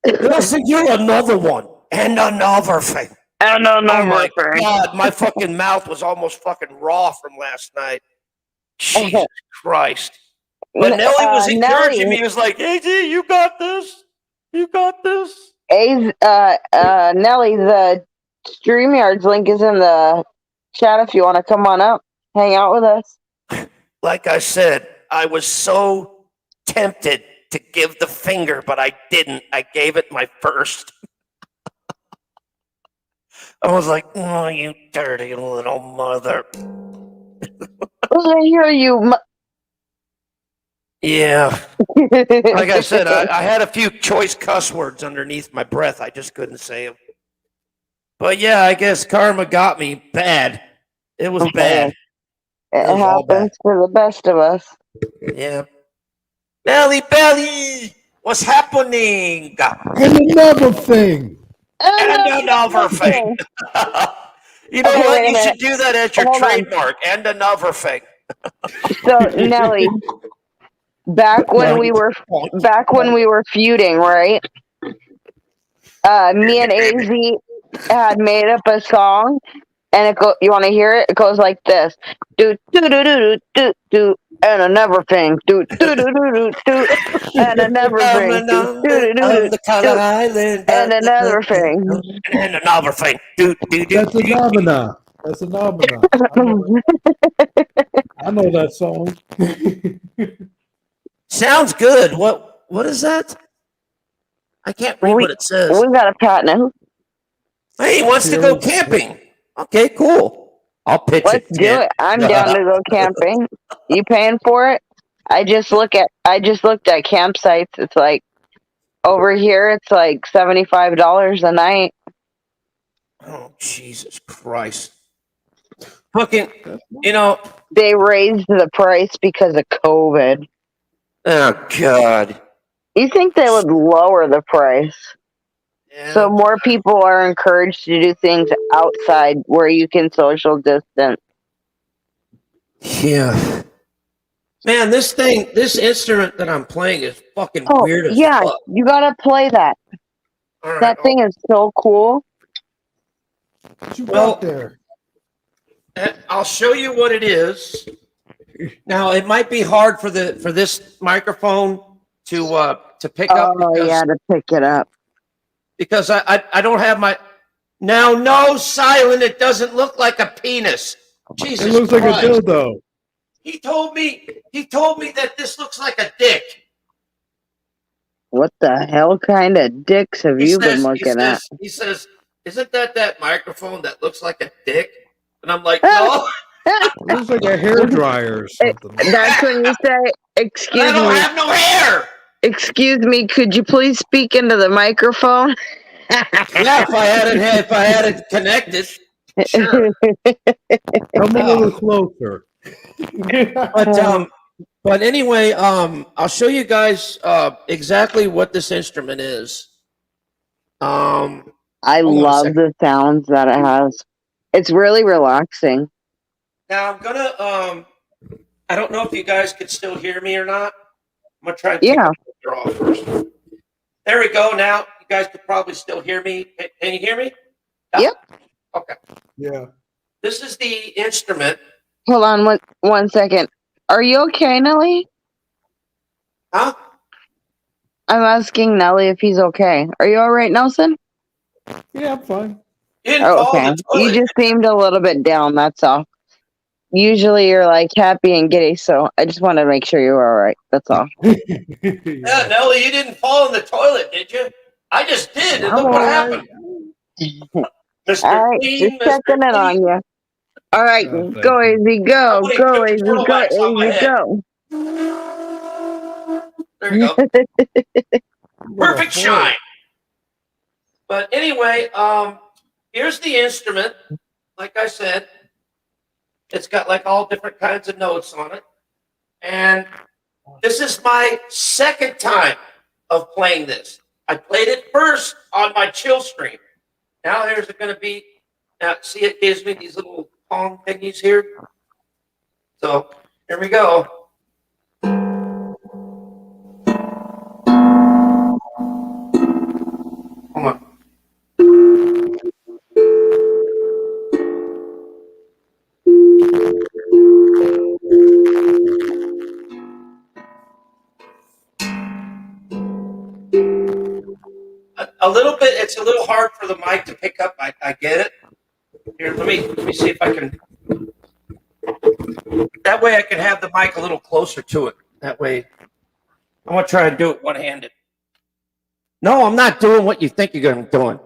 Listen, you're another one and another thing. And Oh another my thing. god, my fucking mouth was almost fucking raw from last night. Jesus Christ. But Nelly was encouraging Nelly, me. He was like, AJ, you got this. You got this. Nelly, the StreamYards link is in the chat if you want to come on up, hang out with us. Like I said, I was so tempted to give the finger, but I didn't. I gave it my first. I was like, oh, you dirty little mother. I hear you. Yeah. Like I said, I had a few choice cuss words underneath my breath. I just couldn't say them. But yeah, I guess karma got me bad. It was bad. It It was all bad. happens to the best of us. Yeah. Belly, belly, what's happening? And another thing. And another thing. You know Okay, what? wait a You minute. should do that as your Hold on. trademark. And another thing. So Nelly, back when we were feuding, right? Me and AZ had made up a song, and you want to hear it? It goes like this: do do do do do do, and another thing, do do do do do, and another thing, do do do do On the color do, island. and another thing. And another thing. Do, do, do, That's a do. phenomena. That's a phenomena. I know that song. Sounds good. What is that? I can't read what it says. We got a partner. Hey, he wants to go camping. Okay, cool. I'll pitch Let's it. do it. I'm down to go camping. You paying for it? I just looked at campsites. It's like over here it's like $75 a night. Oh, Jesus Christ. Fucking, you know. They raised the price because of COVID. Oh God. You think they would lower the price Yeah. so more people are encouraged to do things outside where you can social distance? Yeah. Man, this instrument that I'm playing is fucking Oh, weird as yeah, fuck. you gotta play that. All right. That thing is so cool. What you Well, got there? I'll show you what it is. Now, it might be hard for this microphone to pick up Oh, yeah, to pick it up. because I don't have my now. No, Silent. It doesn't look like a penis. Jesus It looks like Christ. a dildo. He told me that this looks like a dick. What the hell kind of dicks have you been looking at? He says, isn't that microphone that looks like a dick? And I'm like, no. It looks like a hair dryer or something. That's when you say, I excuse don't me, have no hair. excuse me, could you please speak into the microphone? Yeah, if I had it connected, sure. Come a little closer. But anyway, I'll show you guys exactly what this instrument is. I hold on a love second. the sounds that it has. It's really relaxing. Now I'm gonna I don't know if you guys could still hear me or not. I'm gonna try and take Yeah. the filter off first. There we go. Now you guys could probably still hear me. Can you hear me? Yep. Okay. Yeah. This is the instrument. Hold on one second. Are you okay, Nelly? Huh? I'm asking Nelly if he's okay. Are you all right, Nelson? Yeah, I'm fine. You didn't Oh, fall in okay. the toilet. You just seemed a little bit down, that's all. Usually you're like happy and giddy, so I just want to make sure you're all right. That's all. Yeah, Nelly, you didn't fall in the toilet, did you? I just did, and look what happened. Mr. All right, Clean, just checking in on you. All right, Oh, thank go you. easy, go, Somebody go put the easy, turtle go wax on my easy, head. go. There you go. What a Perfect boy. shine. But anyway, here's the instrument. Like I said, it's got like all different kinds of notes on it. And this is my second time of playing this. I played it first on my chill stream. Now here's going to be, now see, it gives me these little Pong thingies here. So here we go. Hold on. A little bit, it's a little hard for the mic to pick up. I get it. Here, let me see if I can. That way I can have the mic a little closer to it. That way, I'm gonna try and do it one-handed. No, I'm not doing what you think you're doing.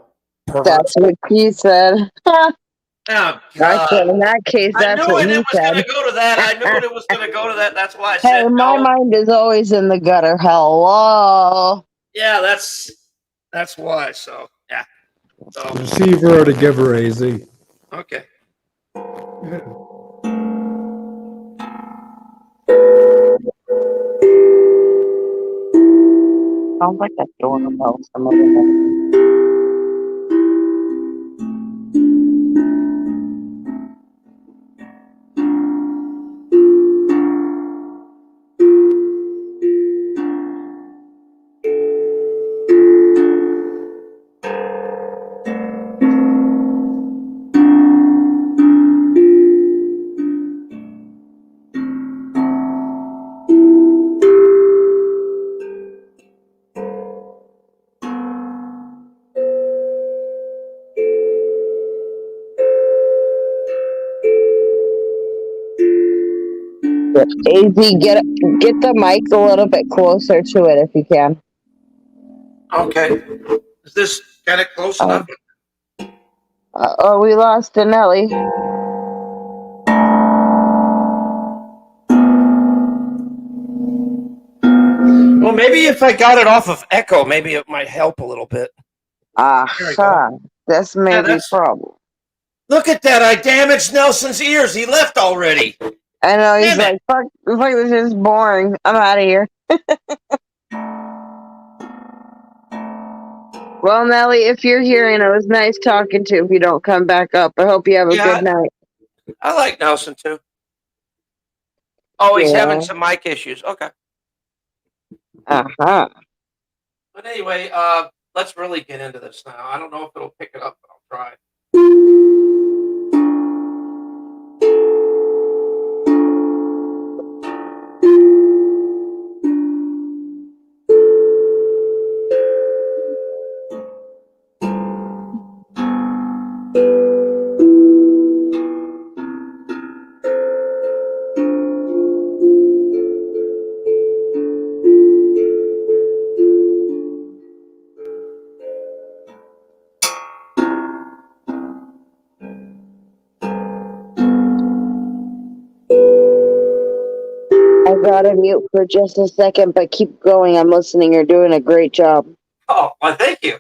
Pervert. That's what he said. Oh, Actually, in that case, I that's knew what it he was going said. to go to that. I knew it was going to go to that. That's why I Hey, said my no. mind is always in the gutter. Hello. Yeah, that's why. So yeah. So Receiver or the giver, AZ. okay. Sounds like a doorbell. Some other thing. AZ, get the mic a little bit closer to it if you can. Okay. Is this kind of close enough? Oh, we lost Nelly. Well, maybe if I got it off of echo, maybe it might help a little bit. Aha. That's maybe that's- problem. Look at that! I damaged Nelson's ears. He left already. I know, he's Damn it. like, fuck, this is boring. I'm out of here. Well, Nelly, if you're here, and it was nice talking to you, if you don't come back up, I hope you have a good night. I like Nelson too. Oh, he's having Yeah. some mic issues. Okay. Uh-huh. But anyway, let's really get into this now. I don't know if it'll pick it up, but I'll try. I gotta mute for just a second, but keep going. I'm listening. You're doing a great job. Oh, well, thank you.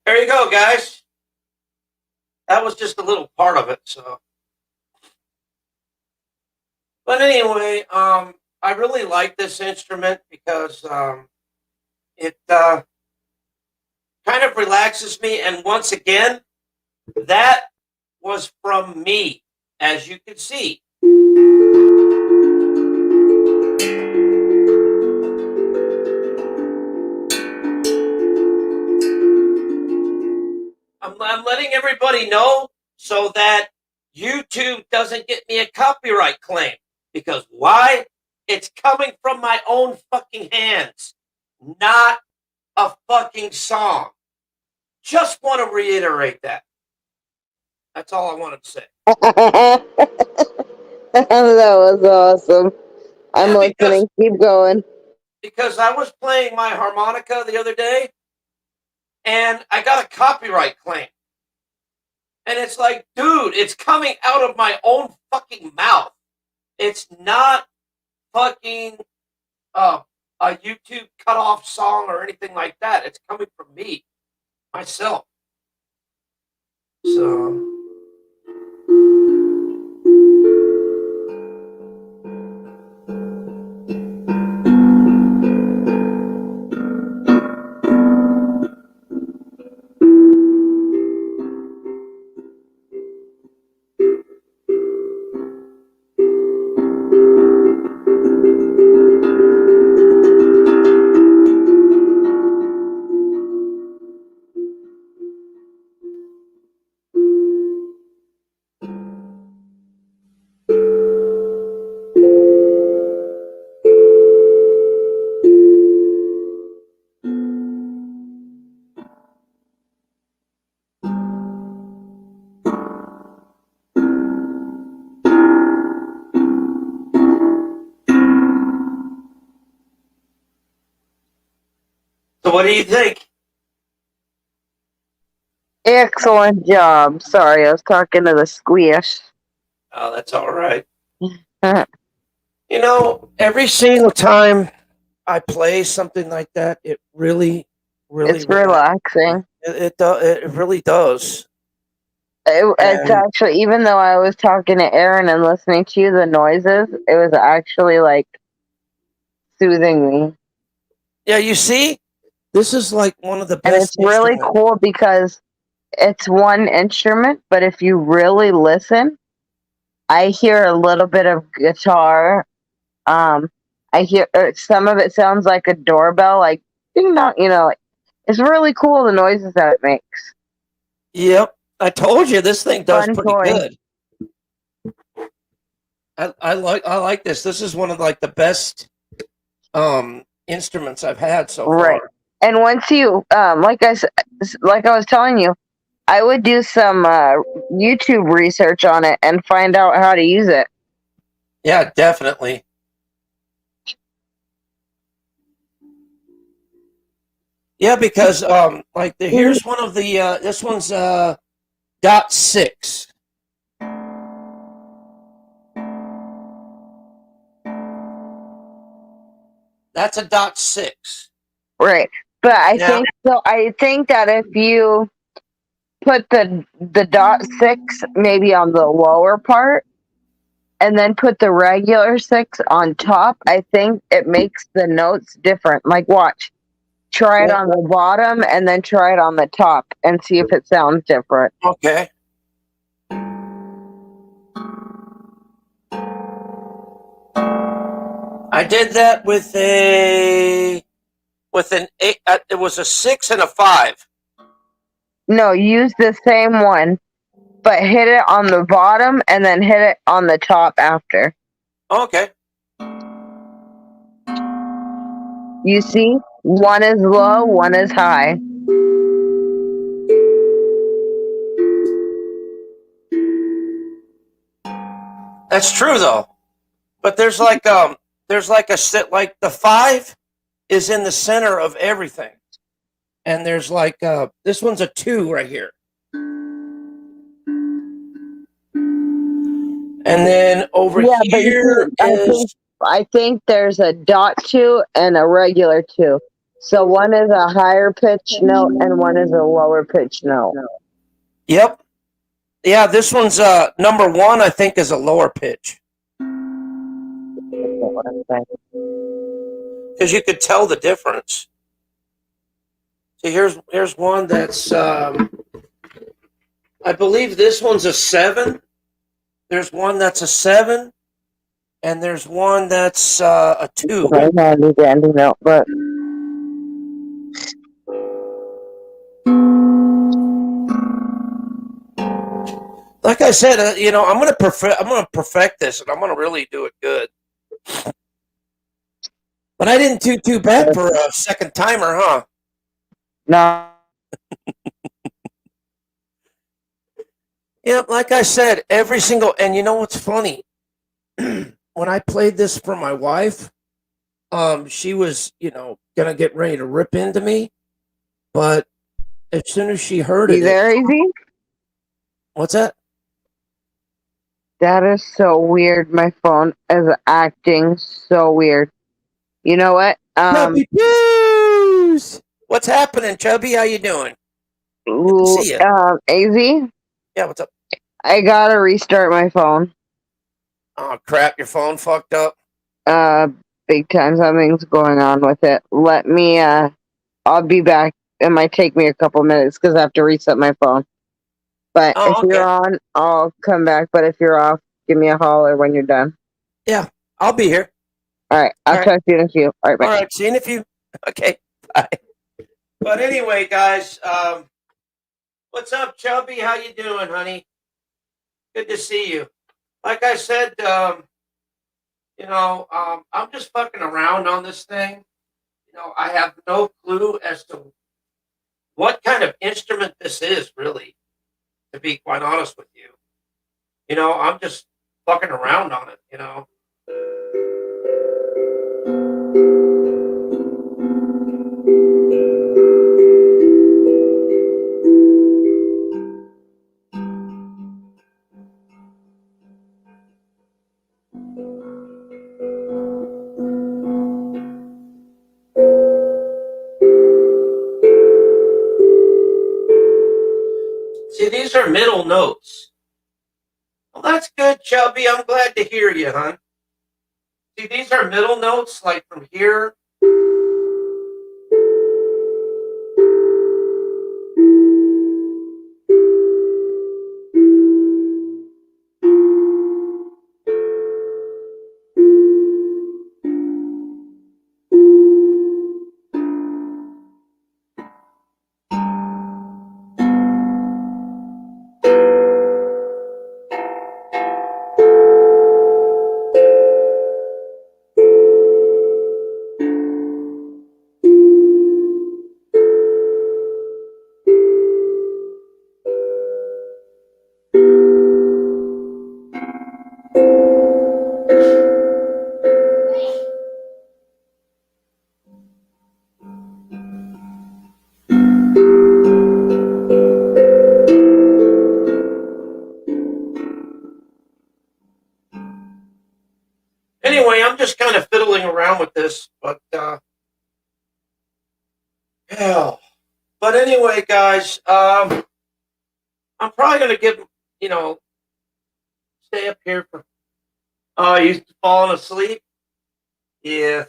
There you go, guys. That was just a little part of it. So, but anyway, I really like this instrument because it kind of relaxes me. And once again, that was from me, as you can see. I'm letting everybody know so that YouTube doesn't get me a copyright claim. Because why? It's coming from my own fucking hands, not a fucking song. Just want to reiterate that. That's all I wanted to say. That was awesome. I'm listening. Keep going. Because I was playing my harmonica the other day, and I got a copyright claim. And it's like, dude, it's coming out of my own fucking mouth. It's not fucking a YouTube cut off song or anything like that. It's coming from me, myself. So. So what do you think? Excellent job. Sorry, I was talking to the squish. Oh, that's all right. You know, every single time I play something like that, it really it's relaxing. It really does. It's actually, even though I was talking to Aaron and listening to you, the noises, it was actually like soothing me. Yeah, you see, this is like one of the best. And it's really cool because it's one instrument, but if you really listen, I hear a little bit of guitar. I hear some of it sounds like a doorbell, like ding dong. Like, it's really cool the noises that it makes. Yep, I told you this thing does Fun pretty toy. good. I like this. This is one of like the best instruments I've had so Right. far. And once you like I was telling you, I would do some YouTube research on it and find out how to use it. Yeah, definitely. Yeah, because like here's one of the this one's .6. That's a .6. Right. But I Now, think so. I think that if you put the .6 maybe on the lower part and then put the regular 6 on top, I think it makes the notes different. Like, watch. Try it on the bottom and then try it on the top and see if it sounds different. okay. I did that with an 8. It was a 6 and a 5. No, use the same one, but hit it on the bottom and then hit it on the top after. Okay. You see? One is low, one is high. That's true though. But there's like a like the 5 is in the center of everything. And there's like this one's a 2 right here. And then over here is I think there's a .2 and a regular 2. So one is a higher pitch note and one is a lower pitch note. Yep. Yeah, this one's number 1 I think is a lower pitch. Because you could tell the difference. See, here's one that's I believe this one's a 7. There's one that's a 7, and there's one that's a 2. But like I said, I'm gonna perfect this, and I'm gonna really do it good. But I didn't do too bad for a second timer, huh? no. Yeah, like I said, every single, and you know what's funny? When I played this for my wife, she was, gonna get ready to rip into me, but as soon as she heard it, Easy? What's that? That is so weird. My phone is acting so weird. You know what? Chubby Blues! What's happening, Chubby? How you doing? Good to see you. AZ? Yeah, what's up? I gotta restart my phone. Oh crap, your phone fucked up. Big time. Something's going on with it. Let me. I'll be back. It might take me a couple minutes because I have to reset my phone. But if you're on, I'll come back. But if you're off, give me a holler when you're done. Yeah, I'll be here. All right. I'll talk to you in a few. All right. Bye. All right. See you in a few. Okay. Bye. But anyway, guys, what's up, Chubby? How you doing, honey? Good to see you. Like I said, I'm just fucking around on this thing. I have no clue as to what kind of instrument this is, really, to be quite honest with you. I'm just fucking around on it. See, these are middle notes. Well, that's good, Chubby. I'm glad to hear you, hon. See, these are middle notes, like from here. But hell. But anyway, guys, I'm probably gonna stay up here for. Oh, you falling asleep? Yeah.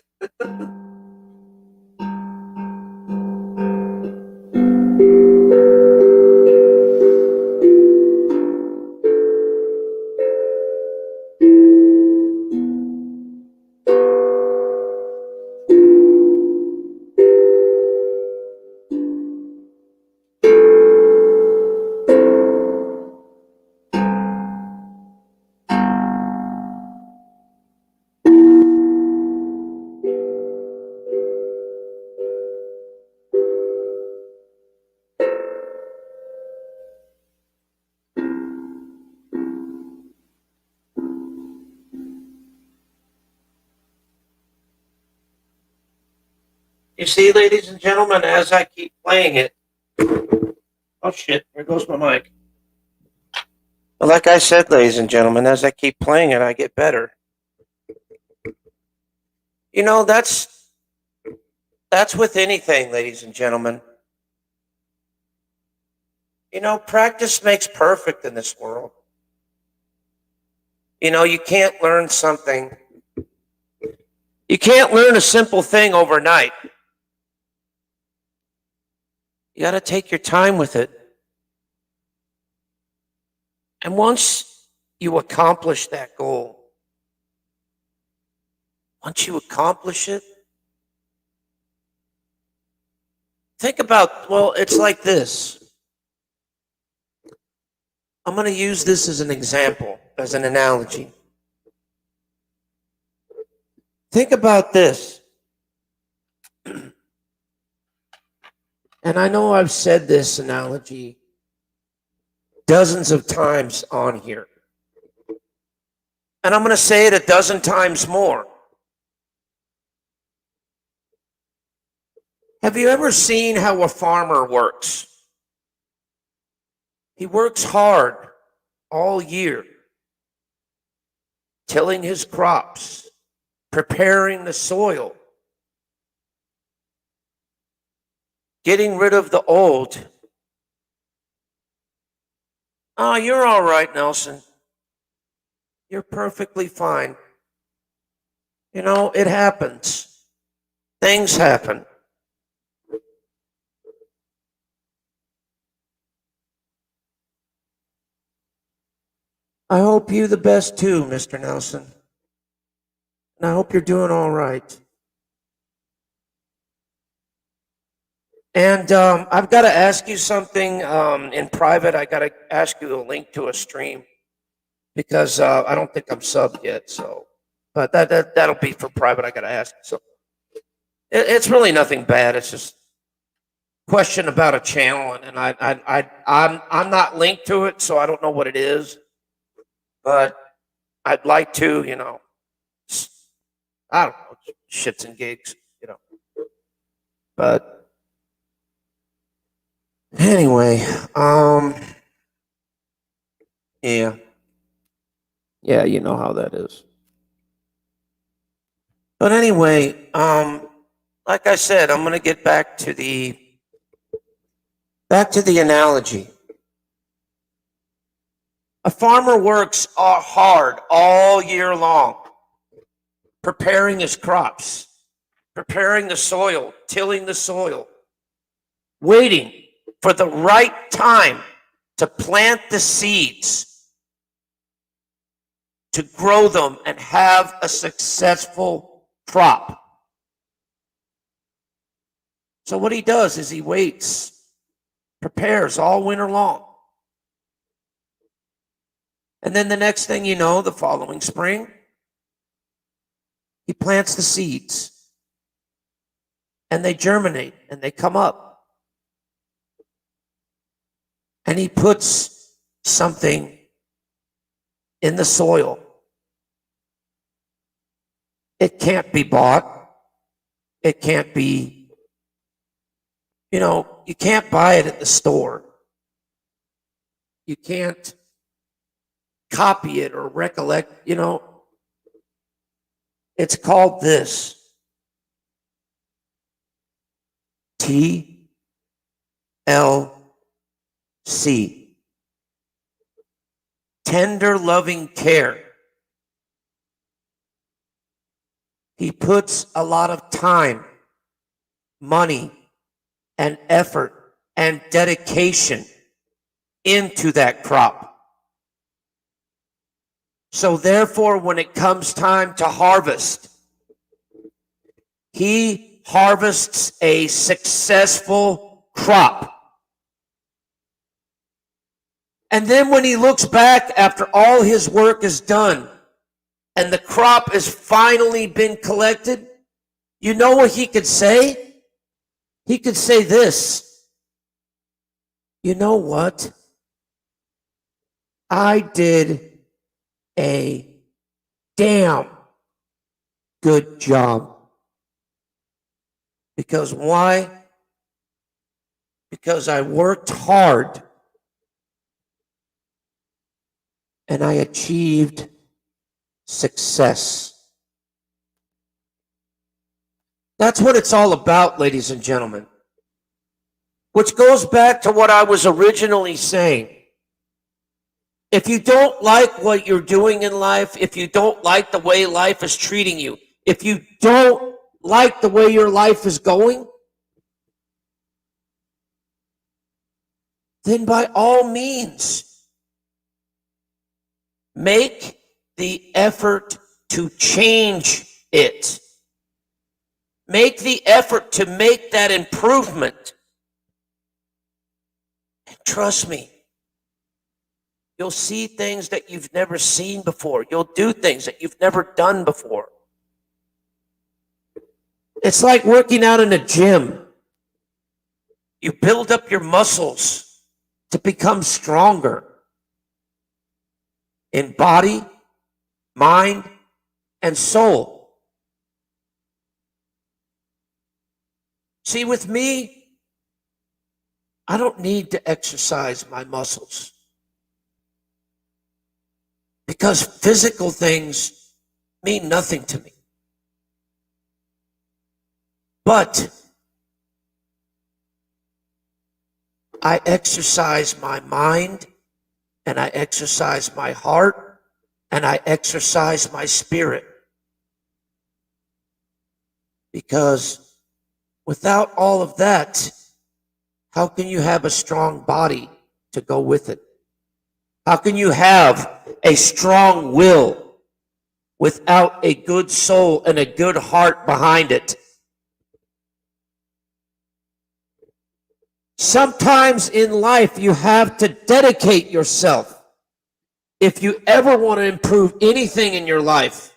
You see, ladies and gentlemen, as I keep playing it. Oh shit! There goes my mic. But like I said, ladies and gentlemen, as I keep playing it, I get better. That's with anything, ladies and gentlemen. Practice makes perfect in this world. You can't learn something. You can't learn a simple thing overnight. You got to take your time with it. And once you accomplish that goal, once you accomplish it, think about, well, it's like this. I'm going to use this as an example, as an analogy. Think about this. And I know I've said this analogy dozens of times on here. And I'm going to say it a dozen times more. Have you ever seen how a farmer works? He works hard all year, tilling his crops, preparing the soil, getting rid of the old. Oh, you're all right, Nelson. You're perfectly fine. It happens. Things happen. I hope you the best too, Mr. Nelson. And I hope you're doing all right. And I've got to ask you something in private. I got to ask you a link to a stream because I don't think I'm subbed yet. So, but that'll be for private. I got to ask. So, it's really nothing bad. It's just a question about a channel, and I'm not linked to it, so I don't know what it is. But I'd like to, I don't know, shits and gigs, But anyway, yeah. Yeah, you know how that is. But anyway, like I said, I'm gonna get back to the analogy. A farmer works hard all year long, preparing his crops, preparing the soil, tilling the soil, waiting for the right time to plant the seeds, to grow them and have a successful crop. So what he does is he waits, prepares all winter long. And then the next thing you know, the following spring, he plants the seeds. And they germinate and they come up. And he puts something in the soil. It can't be bought. It can't be, you can't buy it at the store. You can't copy it or recollect, It's called this. Tender loving care. He puts a lot of time, money, and effort and dedication into that crop. So therefore, when it comes time to harvest, he harvests a successful crop. And then when he looks back after all his work is done and the crop has finally been collected, you know what he could say? He could say this: you know what? I did a damn good job. Because why? Because I worked hard and I achieved success. That's what it's all about, ladies and gentlemen. Which goes back to what I was originally saying. If you don't like what you're doing in life, if you don't like the way life is treating you, if you don't like the way your life is going, then by all means, make the effort to change it. Make the effort to make that improvement. And trust me, you'll see things that you've never seen before. You'll do things that you've never done before. It's like working out in a gym. You build up your muscles to become stronger in body, mind, and soul. See, with me, I don't need to exercise my muscles because physical things mean nothing to me. But I exercise my mind, and I exercise my heart, and I exercise my spirit. Because without all of that, how can you have a strong body to go with it? How can you have a strong will without a good soul and a good heart behind it? Sometimes in life, you have to dedicate yourself. If you ever want to improve anything in your life,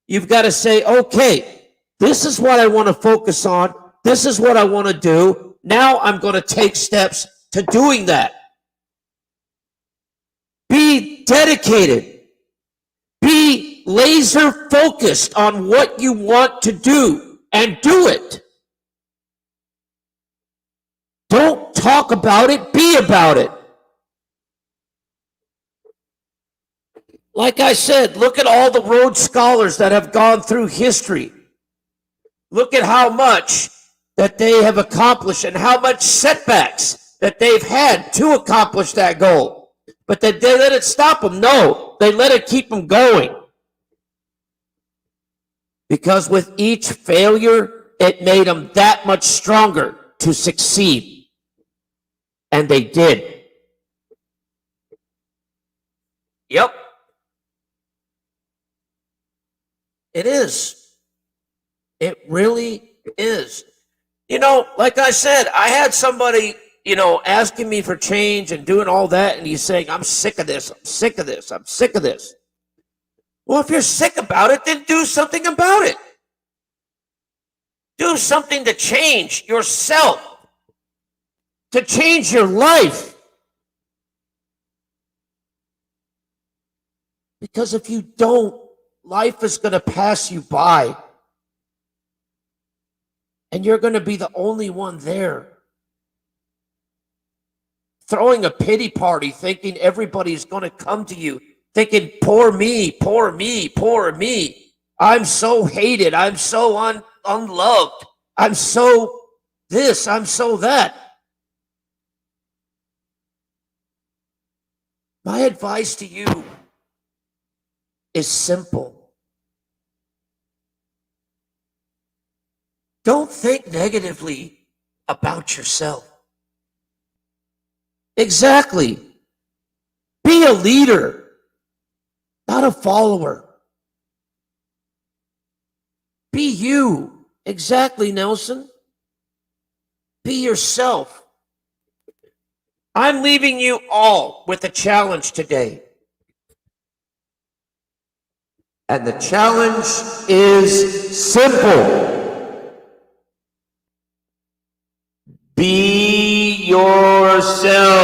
you've got to say, okay, this is what I want to focus on. This is what I want to do. Now I'm going to take steps to doing that. Be dedicated. Be laser focused on what you want to do and do it. Don't talk about it, be about it. Like I said, look at all the Rhodes Scholars that have gone through history. Look at how much that they have accomplished and how much setbacks that they've had to accomplish that goal. But they let it stop them? No, they let it keep them going. Because with each failure, it made them that much stronger to succeed. And they did. Yep. It is. It really is. You know, like I said, I had somebody, asking me for change and doing all that, and he's saying, I'm sick of this, I'm sick of this, I'm sick of this. Well, if you're sick about it, then do something about it. Do something to change yourself. To change your life. Because if you don't, life is going to pass you by. And you're going to be the only one there. Throwing a pity party, thinking everybody's going to come to you, thinking, poor me, poor me, poor me. I'm so hated. I'm so unloved. I'm so this, I'm so that. My advice to you is simple. Don't think negatively about yourself. Exactly. Be a leader, not a follower. Be you. Exactly, Nelson. Be yourself. I'm leaving you all with a challenge today. And the challenge is simple. Be yourselves.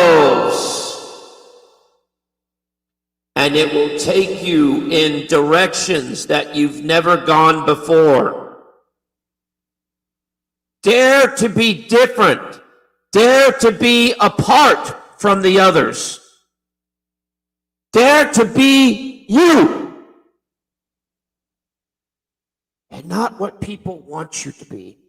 And it will take you in directions that you've never gone before. Dare to be different. Dare to be apart from the others. Dare to be you. And not what people want you to be.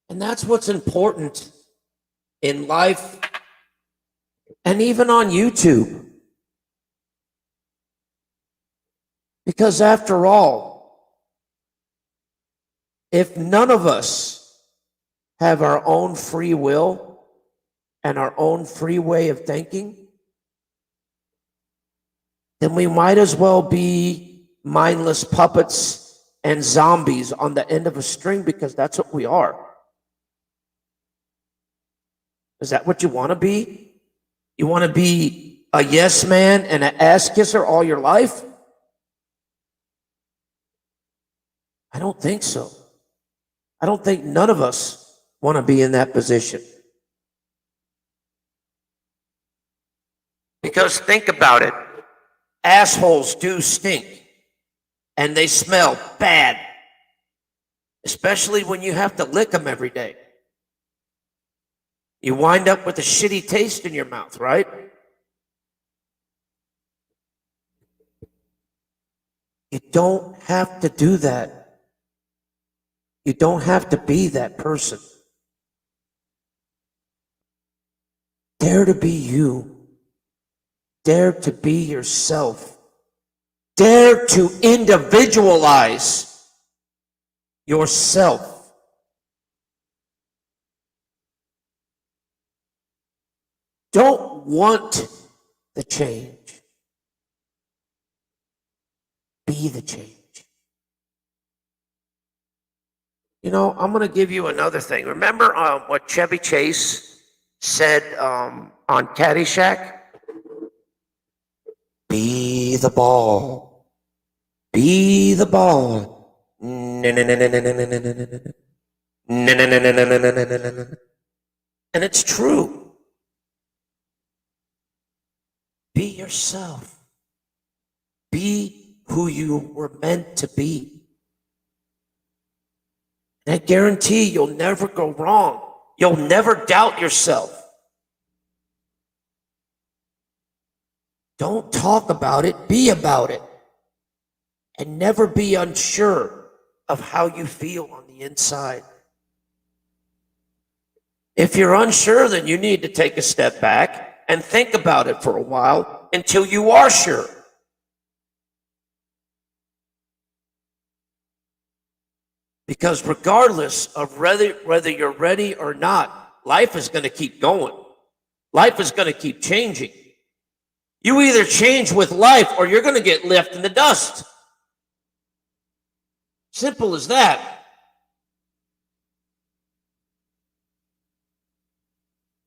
And that's what's important in life and even on YouTube. Because after all, if none of us have our own free will and our own free way of thinking, then we might as well be mindless puppets and zombies on the end of a string, because that's what we are. Is that what you want to be? You want to be a yes man and an ass kisser all your life? I don't think so. I don't think none of us want to be in that position. Because think about it. Assholes do stink. And they smell bad. Especially when you have to lick them every day. You wind up with a shitty taste in your mouth, right? You don't have to do that. You don't have to be that person. Dare to be you. Dare to be yourself. Dare to individualize yourself. Don't want the change. Be the change. You know, I'm going to give you another thing. Remember what Chevy Chase said on Caddyshack? Be the ball. Be the ball. And it's true. Be yourself. Be who you were meant to be. And I guarantee you'll never go wrong. You'll never doubt yourself. Don't talk about it, be about it. And never be unsure of how you feel on the inside. If you're unsure, then you need to take a step back and think about it for a while until you are sure. Because regardless of whether you're ready or not, life is going to keep going. Life is going to keep changing. You either change with life or you're going to get left in the dust. Simple as that.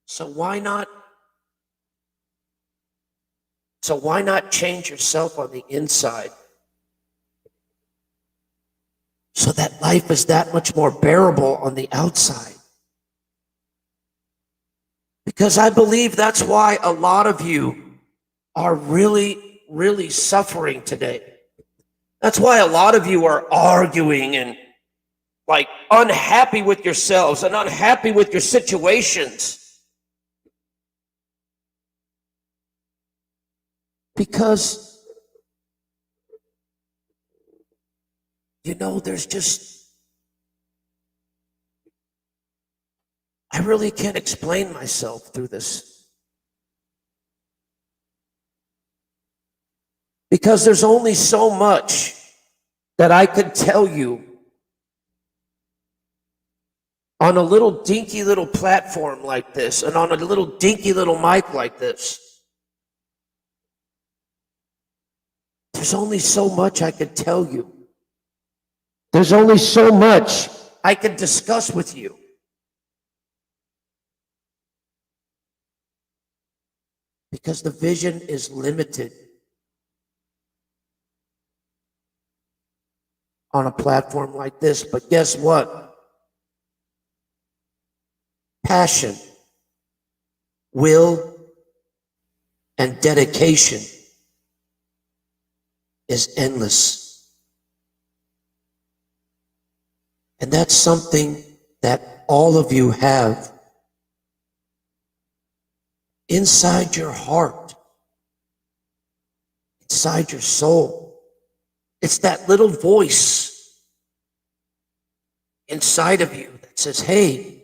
So why not change yourself on the inside so that life is that much more bearable on the outside? Because I believe that's why a lot of you are really, really suffering today. That's why a lot of you are arguing and like unhappy with yourselves and unhappy with your situations. Because there's just, I really can't explain myself through this. Because there's only so much that I could tell you on a little dinky little platform like this and on a little dinky little mic like this. There's only so much I could tell you. There's only so much I could discuss with you. Because the vision is limited on a platform like this. But guess what? Passion, will, and dedication is endless. And that's something that all of you have inside your heart, inside your soul. It's that little voice inside of you that says, hey,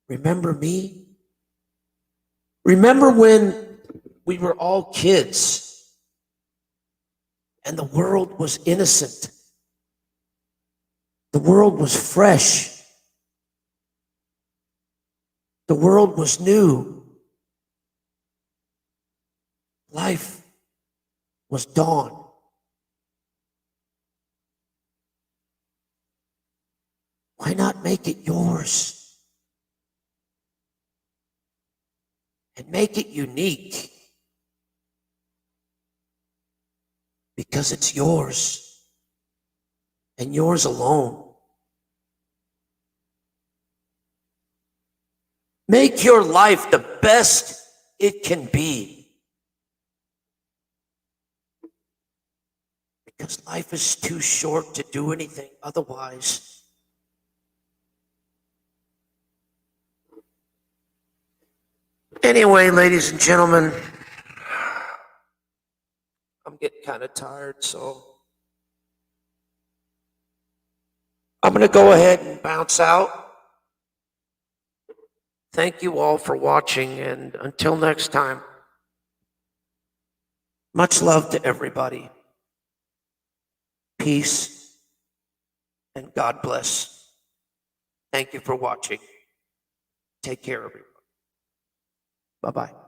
remember me? Remember when we were all kids and the world was innocent? The world was fresh. The world was new. Life was dawn. Why not make it yours? And make it unique. Because it's yours. And yours alone. Make your life the best it can be. Because life is too short to do anything otherwise. Anyway, ladies and gentlemen, I'm getting kind of tired, so I'm going to go ahead and bounce out. Thank you all for watching, and until next time, much love to everybody. Peace and God bless. Thank you for watching. Take care, everybody. Bye-bye.